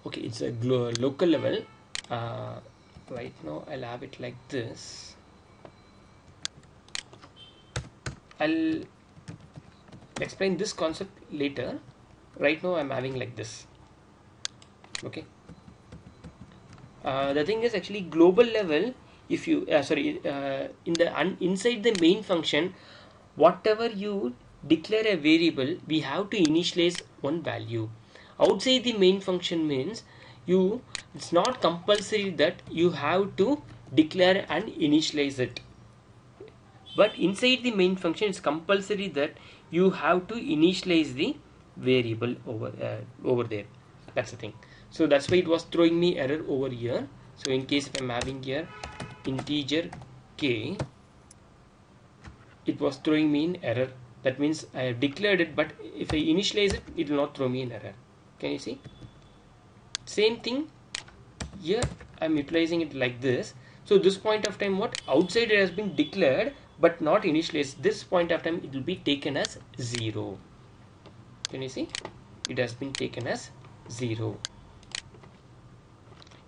Okay, it's a local level. Right now I'll have it like this. I'll explain this concept later. Right now I'm having like this. Okay. The thing is actually global level. If you inside the main function, whatever you declare a variable, we have to initialize one value. Outside the main function means it's not compulsory that you have to declare and initialize it. But inside the main function, it's compulsory that you have to initialize the variable over there. That's the thing. So that's why it was throwing me error over here. So in case if I'm having here integer k, it was throwing me an error. That means I have declared it, but if I initialize it, it will not throw me an error. Can you see? Same thing here. I'm utilizing it like this. So this point of time, what outside it has been declared but not initialized. This point of time it will be taken as 0. Can you see? It has been taken as 0.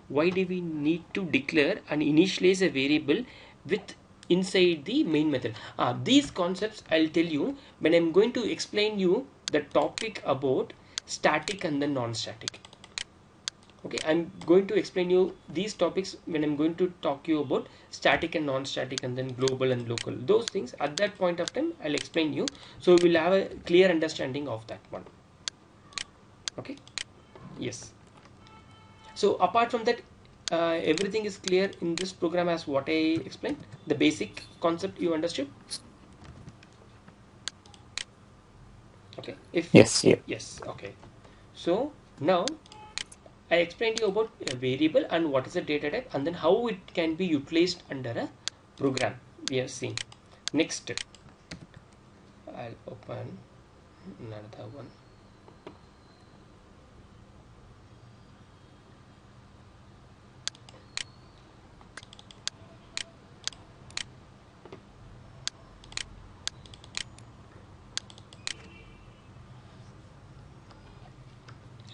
Why do we need to declare and initialize a variable with inside the main method? These concepts I'll tell you when I'm going to explain you the topic about static and then non-static. Okay, I'm going to explain you these topics when I'm going to talk you about static and non-static and then global and local. Those things at that point of time I'll explain you, so we'll have a clear understanding of that one. Okay, yes. So apart from that, everything is clear in this program as what I explained. The basic concept you understood. Okay. Yes. Yeah. Yes. Okay. So now I explained you about a variable and what is a data type and then how it can be utilized under a program. We have seen. Next, I'll open another one.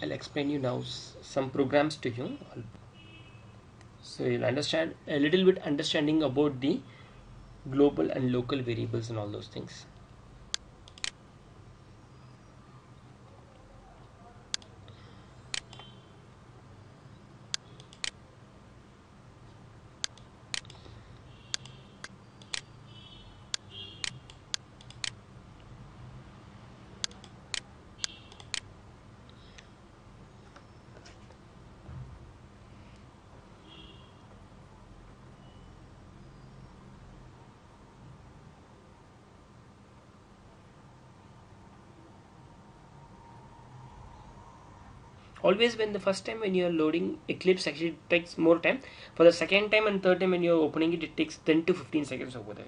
I'll explain you now some programs to you, so you'll understand a little bit understanding about the global and local variables and all those things. Always when the first time when you are loading Eclipse, actually it takes more time. For the second time and third time when you are opening it, it takes 10 to 15 seconds over there.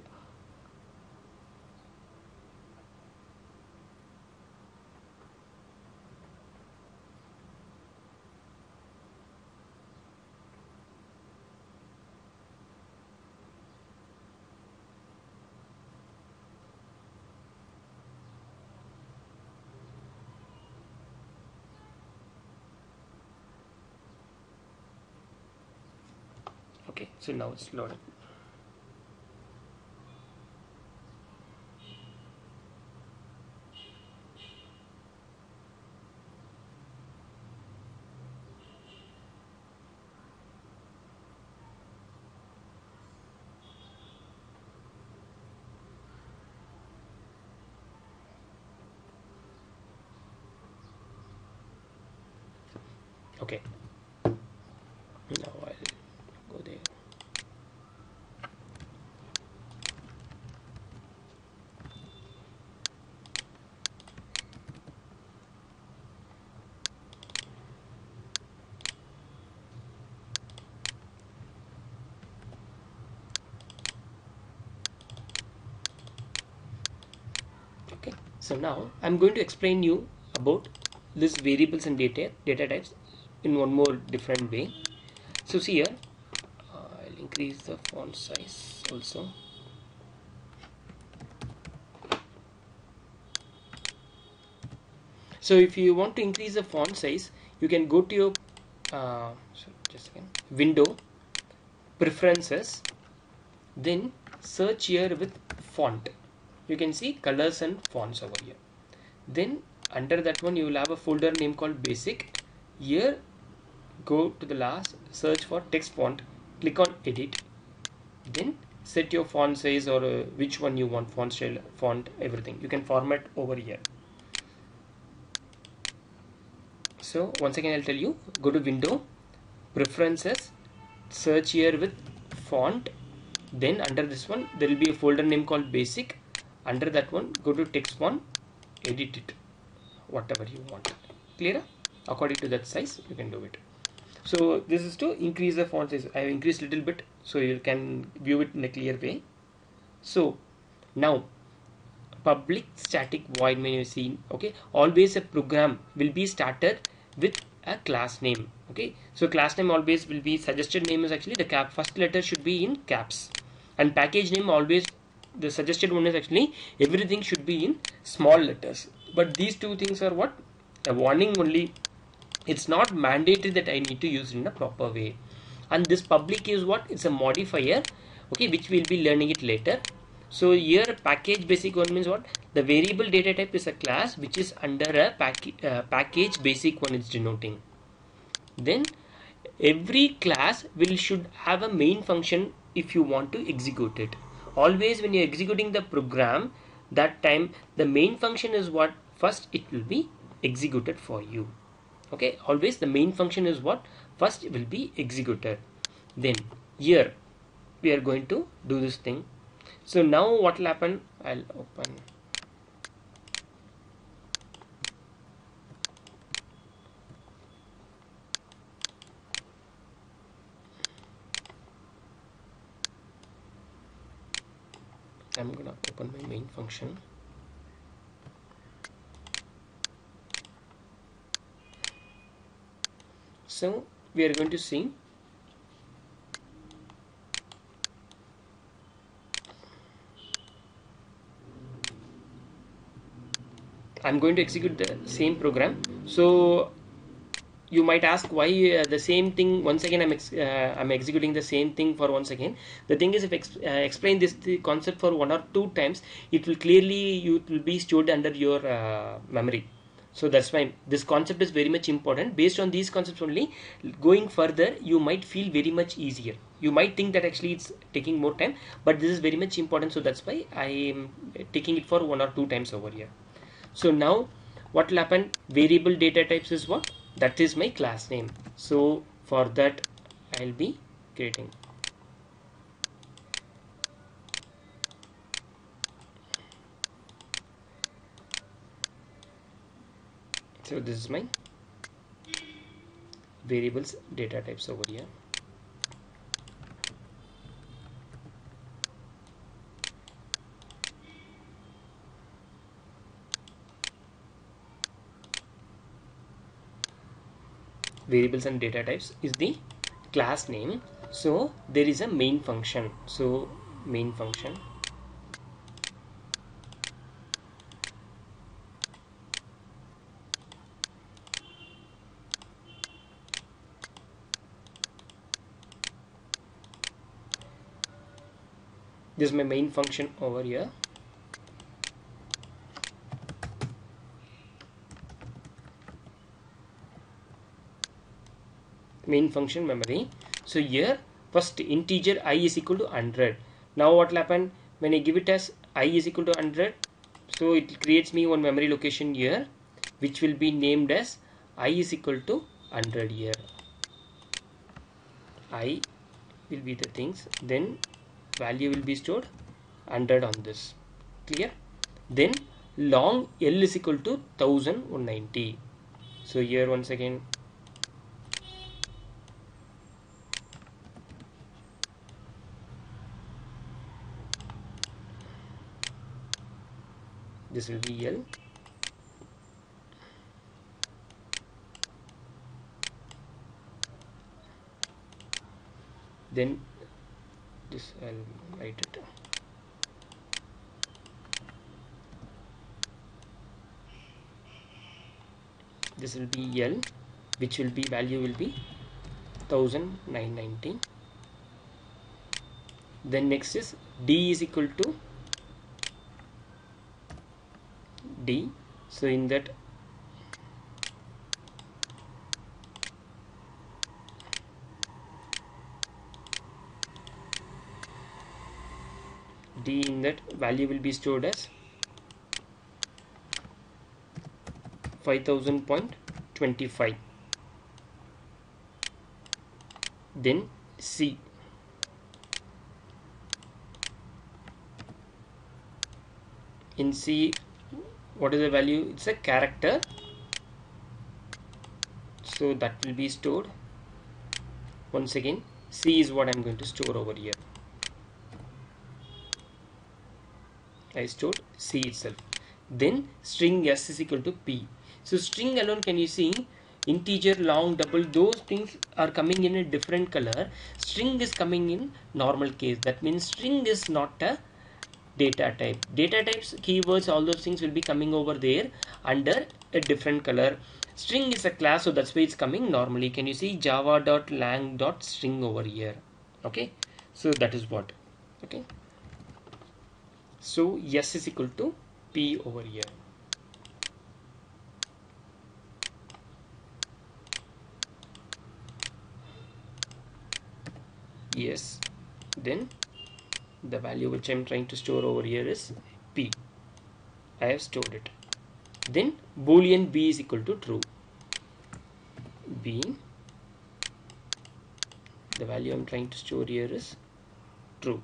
Okay, so now it's loaded. Okay, now I'll go there. Okay, so now I'm going to explain you about this variables and data types in one more different way. So see here, I'll increase the font size also. So if you want to increase the font size, you can go to your window, preferences, then search here with font. You can see colors and fonts over here. Then under that one you will have a folder name called basic. Here go to the last, search for text font, click on edit, then set your font size or which one you want, font style, font, everything you can format over here. So once again I'll tell you, go to window, preferences, search here with font, then under this one there will be a folder name called basic. Under that one go to text font, edit it whatever you want. Clear? According to that size you can do it. So this is to increase the font size. I have increased little bit so you can view it in a clear way. So now public static void menu scene. Okay, always a program will be started with a class name. Okay, so class name always will be, suggested name is actually the first letter should be in caps, and package name always, the suggested one is actually everything should be in small letters. But these two things are what, a warning only. It's not mandatory that I need to use it in a proper way. And this public is what, it's a modifier, okay, which we'll be learning it later. So here package basic one means what, the variable data type is a class which is under a package basic one is denoting. Then every class should have a main function if you want to execute it. Always when you're executing the program, that time the main function is what, first it will be executed for you. Okay, always the main function is what, first will be executed. Then here we are going to do this thing. So now what will happen, I'll open. I'm gonna open my main function. So we are going to see I'm going to execute the same program. So you might ask why the same thing once again I'm executing the same thing for once again. The thing is, if explain this the concept for 1 or 2 times, it will clearly, it will be stored under your memory. So that's why this concept is very much important. Based on these concepts only, going further you might feel very much easier. You might think that actually it's taking more time, but this is very much important, so that's why I am taking it for 1 or 2 times over here. So now what will happen, variable data types is what, that is my class name. So for that I'll be creating so this is my variables data types over here. Variables and data types is the class name. So there is a main function. So main function, this is my main function over here. Main function memory. So here first integer I is equal to 100. Now what will happen when I give it as I is equal to 100? So it creates me one memory location here, which will be named as I is equal to 100 here. I will be the things, then value will be stored 100 on this. Clear? Then long L is equal to 1190. So here once again this will be L. Then this I'll write it. This will be L, which will be value will be 1990. Then next is D is equal to D. So in that D, in that value will be stored as 5000.25. Then C, in C what is the value? It's a character, so that will be stored. Once again C is what I'm going to store over here. I stored C itself. Then string S is equal to P. So string alone, can you see, integer, long, double, those things are coming in a different color. String is coming in normal case. That means string is not a data type. Data types, keywords, all those things will be coming over there under a different color. String is a class, so that's why it's coming normally. Can you see java.lang.string over here? Okay, so that is what. Okay, so S is equal to P over here. Yes, then the value which I'm trying to store over here is P. I have stored it. Then boolean B is equal to true. B, the value I'm trying to store here is true.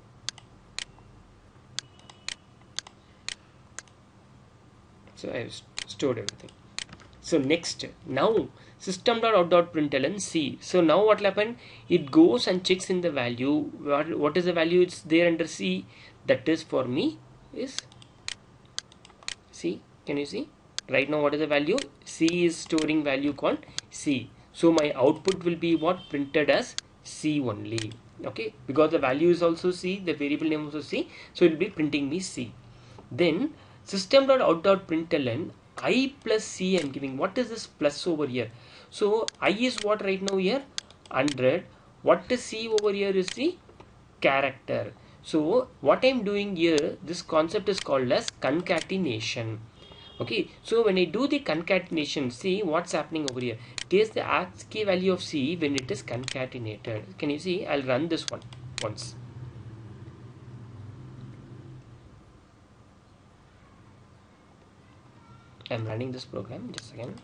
So I have stored everything. So next, now system.out.println C. So now what will happen? It goes and checks in the value. What is the value? It's there under C. That is for me is C. Can you see? Right now what is the value? C is storing value called C. So my output will be what? Printed as C only. Okay, because the value is also C, the variable name also C, so it will be printing me C. Then system.out.println I plus C I'm giving. What is this plus over here? So I is what right now here? 100. What is C over here is the character. So what I'm doing here, this concept is called as concatenation. Okay, so when I do the concatenation, see what's happening over here. Here's the ASCII value of C when it is concatenated. Can you see? I'll run this one once. I'm running this program just again.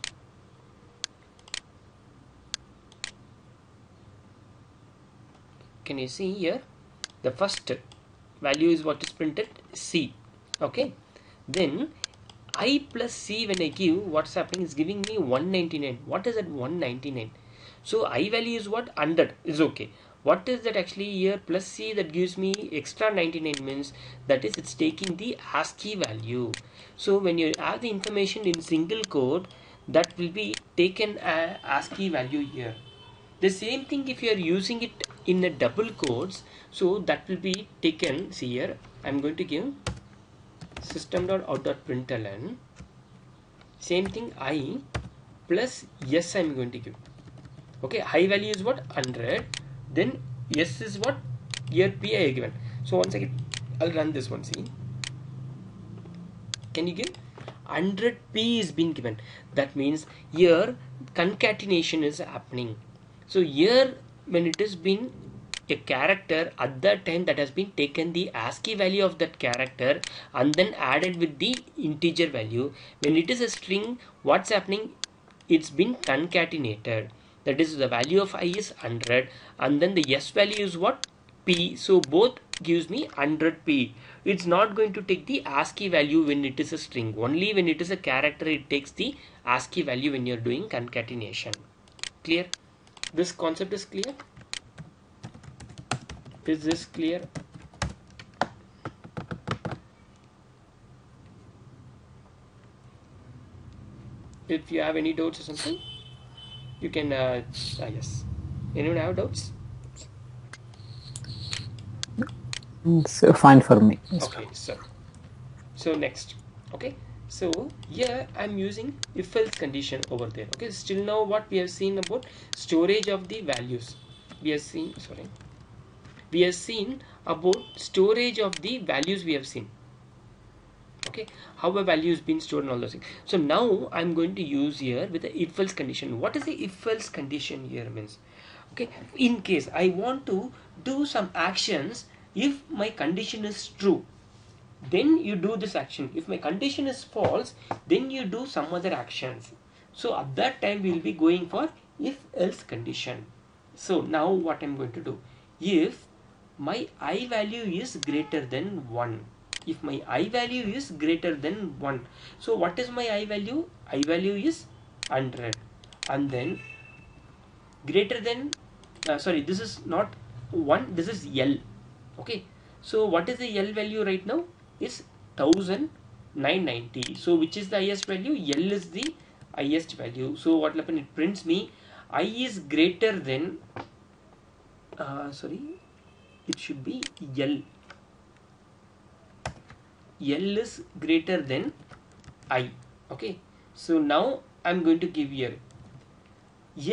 Can you see here? The first value is what is printed, C. Okay, then I plus C, when I give, what's happening is giving me 199. What is that 199? So I value is what? 100 is okay. What is that actually here? Plus C, that gives me extra 99, means that is it's taking the ASCII value. So when you have the information in single code, that will be taken as ASCII value here. The same thing if you are using it in a double quotes, so that will be taken. See here, I'm going to give system.out.println, same thing I plus yes I'm going to give. Okay, high value is what? 100, then yes is what? Here P I given. So once again I'll run this one. See, can you give 100 P is being given? That means here concatenation is happening. So here when it has been a character, at that time that has been taken the ASCII value of that character and then added with the integer value. When it is a string, what's happening? It's been concatenated. That is, the value of I is 100 and then the S value is what? P. So both gives me 100p. It's not going to take the ASCII value when it is a string. Only when it is a character it takes the ASCII value when you're doing concatenation. Clear? This concept is clear? Is this clear? If you have any doubts or something, you can yes. Anyone have doubts? It's fine for me. Okay, so next. Okay, so here I'm using if else condition over there. Okay, still now what we have seen about storage of the values. We have seen about storage of the values. We have seen, okay, how a value is being stored and all those things. So now I'm going to use here with the if else condition. What is the if else condition here means? Okay, in case I want to do some actions, if my condition is true, then you do this action. If my condition is false, then you do some other actions. So at that time we will be going for if else condition. So now what I'm going to do, if my I value is greater than 1, if my I value is greater than 1, so what is my I value? I value is 100 and then greater than this is not 1, this is L. Okay, so what is the L value right now? Is 1990. So which is the highest value? L is the highest value. So what will happen? It prints me I is greater than it should be L. L is greater than I. Okay, so now I'm going to give here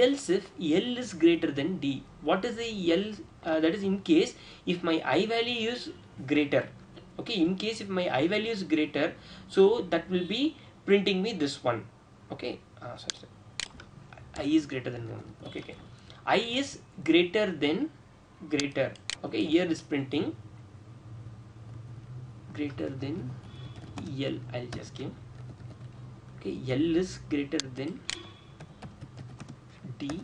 else if L is greater than D. What is the L? That is in case if my I value is greater. Okay, in case if my I value is greater, so that will be printing me this one. Okay, I is greater than 1. Okay, I is greater than greater. Okay, here is printing greater than L. I'll just give. Okay, L is greater than D.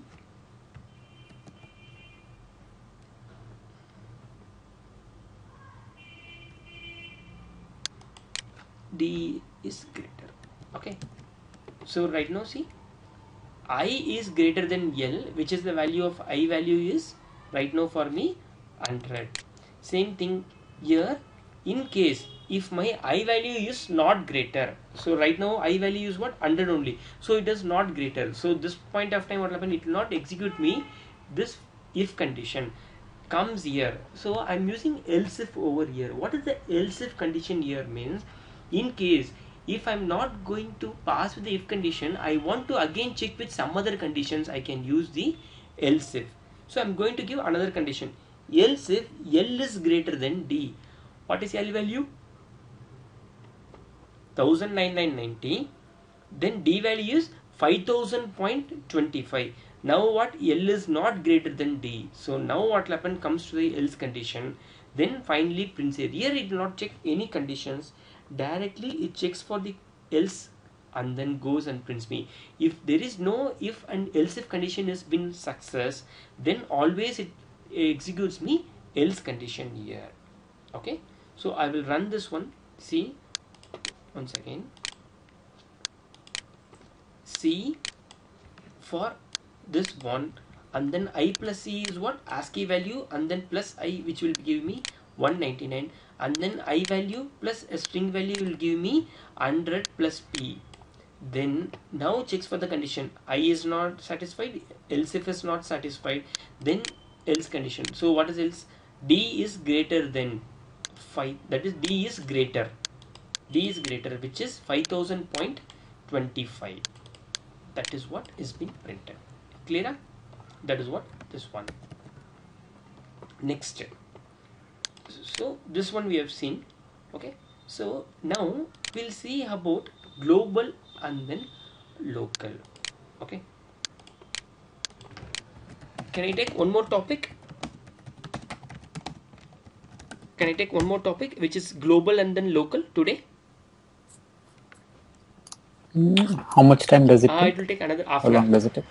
D is greater. Okay, so right now see, I is greater than L, which is the value of I value is right now for me 100. Same thing here, in case if my I value is not greater, so right now I value is what? 100 only, so it is not greater. So this point of time what will happen? It will not execute me this if condition comes here. So I'm using else if over here. What is the else if condition here means? In case if I'm not going to pass with the if condition, I want to again check with some other conditions, I can use the else if. So I'm going to give another condition, else if L is greater than D. What is L value? 1990. Then D value is 5000.25. Now what? L is not greater than D. So now what will happen? Comes to the else condition. Then finally prints here. Here it will not check any conditions. Directly it checks for the else and then goes and prints me. If there is no if and else if condition has been success, then always it executes me else condition here. Okay. So I will run this one. See. Once again. C for this one, and then I plus C is what? ASCII value, and then plus I, which will give me 199, and then I value plus a string value will give me 100 plus P. Then now checks for the condition, I is not satisfied, else if is not satisfied, then else condition. So what is else? D is greater than 5, that is D is greater, which is 5000.25. that is what is being printed. Clear? That is what this one. Next, so this one we have seen. Okay, so now we'll see about global and then local. Okay, can I take one more topic? Which is global and then local today? How much time does it take? It will take another half How an long hour. does it take?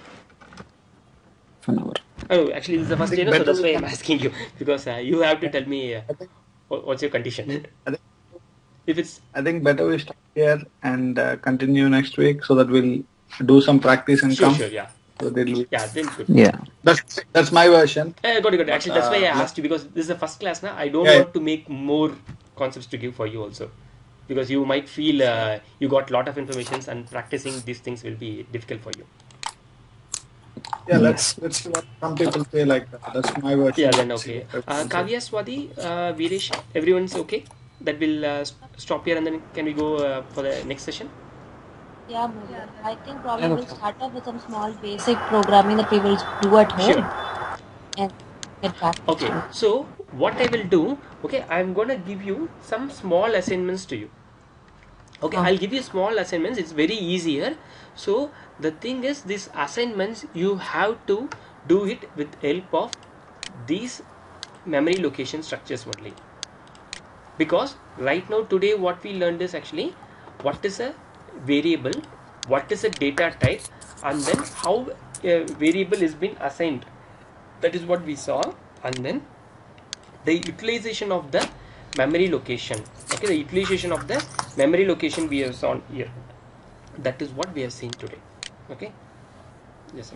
An hour. Oh, actually, this is the first day, so that's why I'm asking you, because you have to tell me what's your condition. If it's, I think better we start here and continue next week so that we'll do some practice and come. sure, yeah. So that'll be, Yeah, then good. Yeah. that's my version. Got it. Actually, that's why I asked you, because this is the first class now. I don't want to make more concepts to give for you also, because you might feel you got a lot of information and practicing these things will be difficult for you. Yeah, let's see what some people say like that. That's my version. Yeah, then okay. Kavya, Swati, Viresh, everyone's okay? That will stop here, and then can we go for the next session? Yeah, Murli. I think probably we'll start off with some small basic programming that we will do at home. Sure. And get back. Okay, so what I will do, okay, I'm gonna give you some small assignments to you. Okay, I'll give you small assignments. It's very easier. So the thing is, these assignments you have to do it with help of these memory location structures only. Because right now today what we learned is actually what is a variable, what is a data type, and then how a variable is being assigned. That is what we saw, and then the utilization of the memory location. Okay, the utilization of the memory location we have saw here. That is what we have seen today. Okay, yes.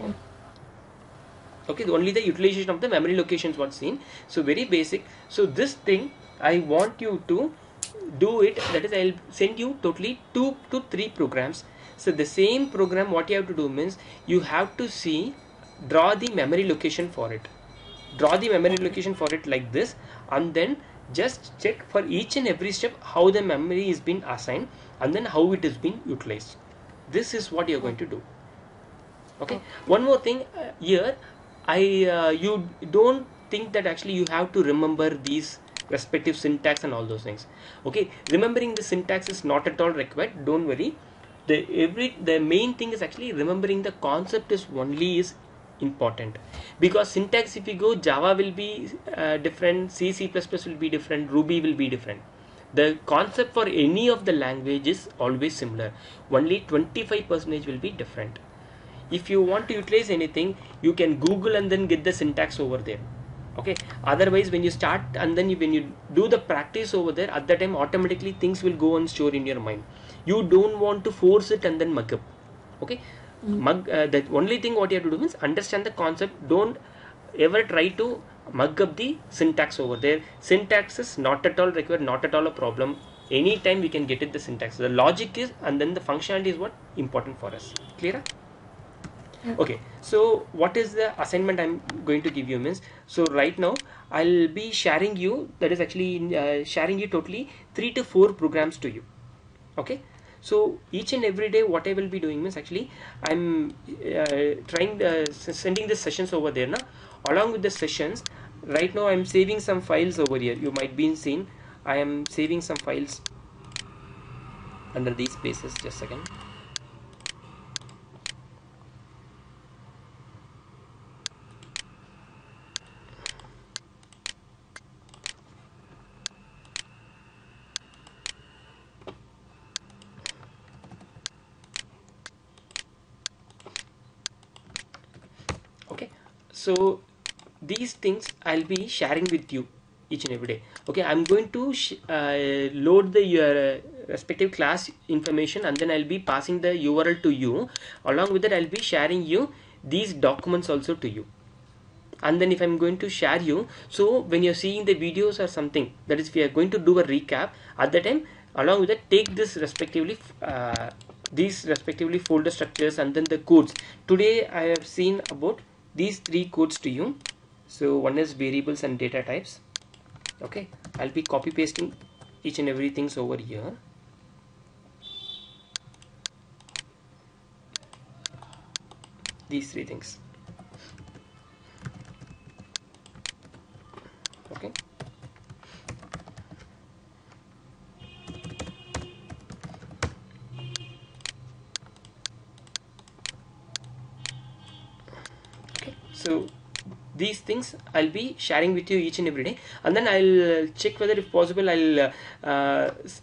Okay, only the utilization of the memory locations was seen. So very basic. So this thing I want you to do it. That is, I'll send you totally 2 to 3 programs. So the same program, what you have to do means you have to see, draw the memory location for it. Draw the memory location for it like this, and then just check for each and every step how the memory is being assigned and then how it is being utilized. This is what you're going to do. Okay. One more thing here, you don't think that actually you have to remember these respective syntax and all those things. Okay, remembering the syntax is not at all required. Don't worry. The main thing is actually remembering the concept is only is important, because syntax, if you go, Java will be different, C++ will be different, Ruby will be different. The concept for any of the language is always similar. Only 25% will be different. If you want to utilize anything, you can Google and then get the syntax over there. Okay, otherwise when you start and then when you do the practice over there, at that time automatically things will go and store in your mind. You don't want to force it and then mug up. Okay, the only thing what you have to do is understand the concept. Don't ever try to mug up the syntax over there. Syntax is not at all required, not at all a problem. Anytime we can get it the syntax. The logic is, and then the functionality is what important for us. Clear? Okay, so what is the assignment I'm going to give you means, so right now I'll be sharing you, that is actually sharing you totally 3 to 4 programs to you. Okay, So each and every day what I will be doing means actually I'm trying sending the sessions over there now. Along with the sessions, right now I'm saving some files over here. You might be seen I am saving some files under these spaces. Just a second. Okay, so these things I'll be sharing with you each and every day. Okay, I'm going to load the your respective class information, and then I'll be passing the URL to you. Along with that, I'll be sharing you these documents also to you. And then if I'm going to share you, so when you're seeing the videos or something, that is, we are going to do a recap at the time. Along with that, take this respectively these respectively folder structures and then the codes. Today I have seen about these 3 codes to you. So one is variables and data types. Okay, I'll be copy pasting each and everything over here. These 3 things. Okay, so these things I'll be sharing with you each and every day, and then I'll check whether if possible I'll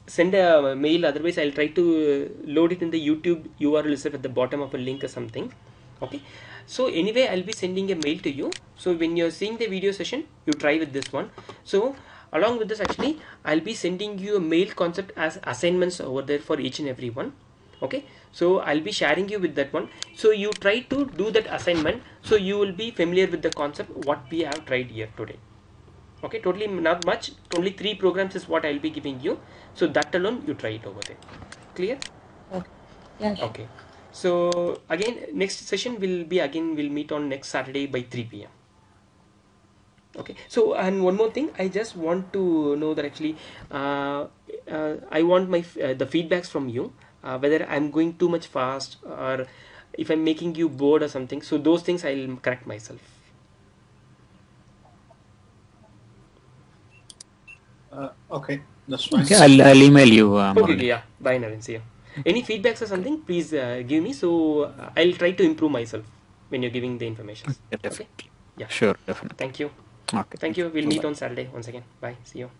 send a mail. Otherwise I'll try to load it in the YouTube URL itself at the bottom of a link or something. Okay, so anyway I'll be sending a mail to you. So when you're seeing the video session, you try with this one. So along with this, actually I'll be sending you a mail concept as assignments over there for each and every one. Okay, so I'll be sharing you with that one. So you try to do that assignment, so you will be familiar with the concept what we have tried here today. Okay, totally not much, only 3 programs is what I'll be giving you. So that alone you try it over there. Clear? Okay. Yeah, sure. Okay, so again next session will be we'll meet on next Saturday by 3 p.m. Okay, so and one more thing, I just want to know that actually I want my the feedbacks from you, whether I'm going too much fast or if I'm making you bored or something. So those things I'll correct myself. Okay, that's fine. Okay, I'll email you. Okay, yeah, bye Naren, see you. Any feedbacks or something, please give me, so I'll try to improve myself when you're giving the information. Yeah, Okay, definitely. yeah, Sure, definitely. thank you. Okay. Thank you, we'll Bye-bye. meet on Saturday once again. Bye, see you.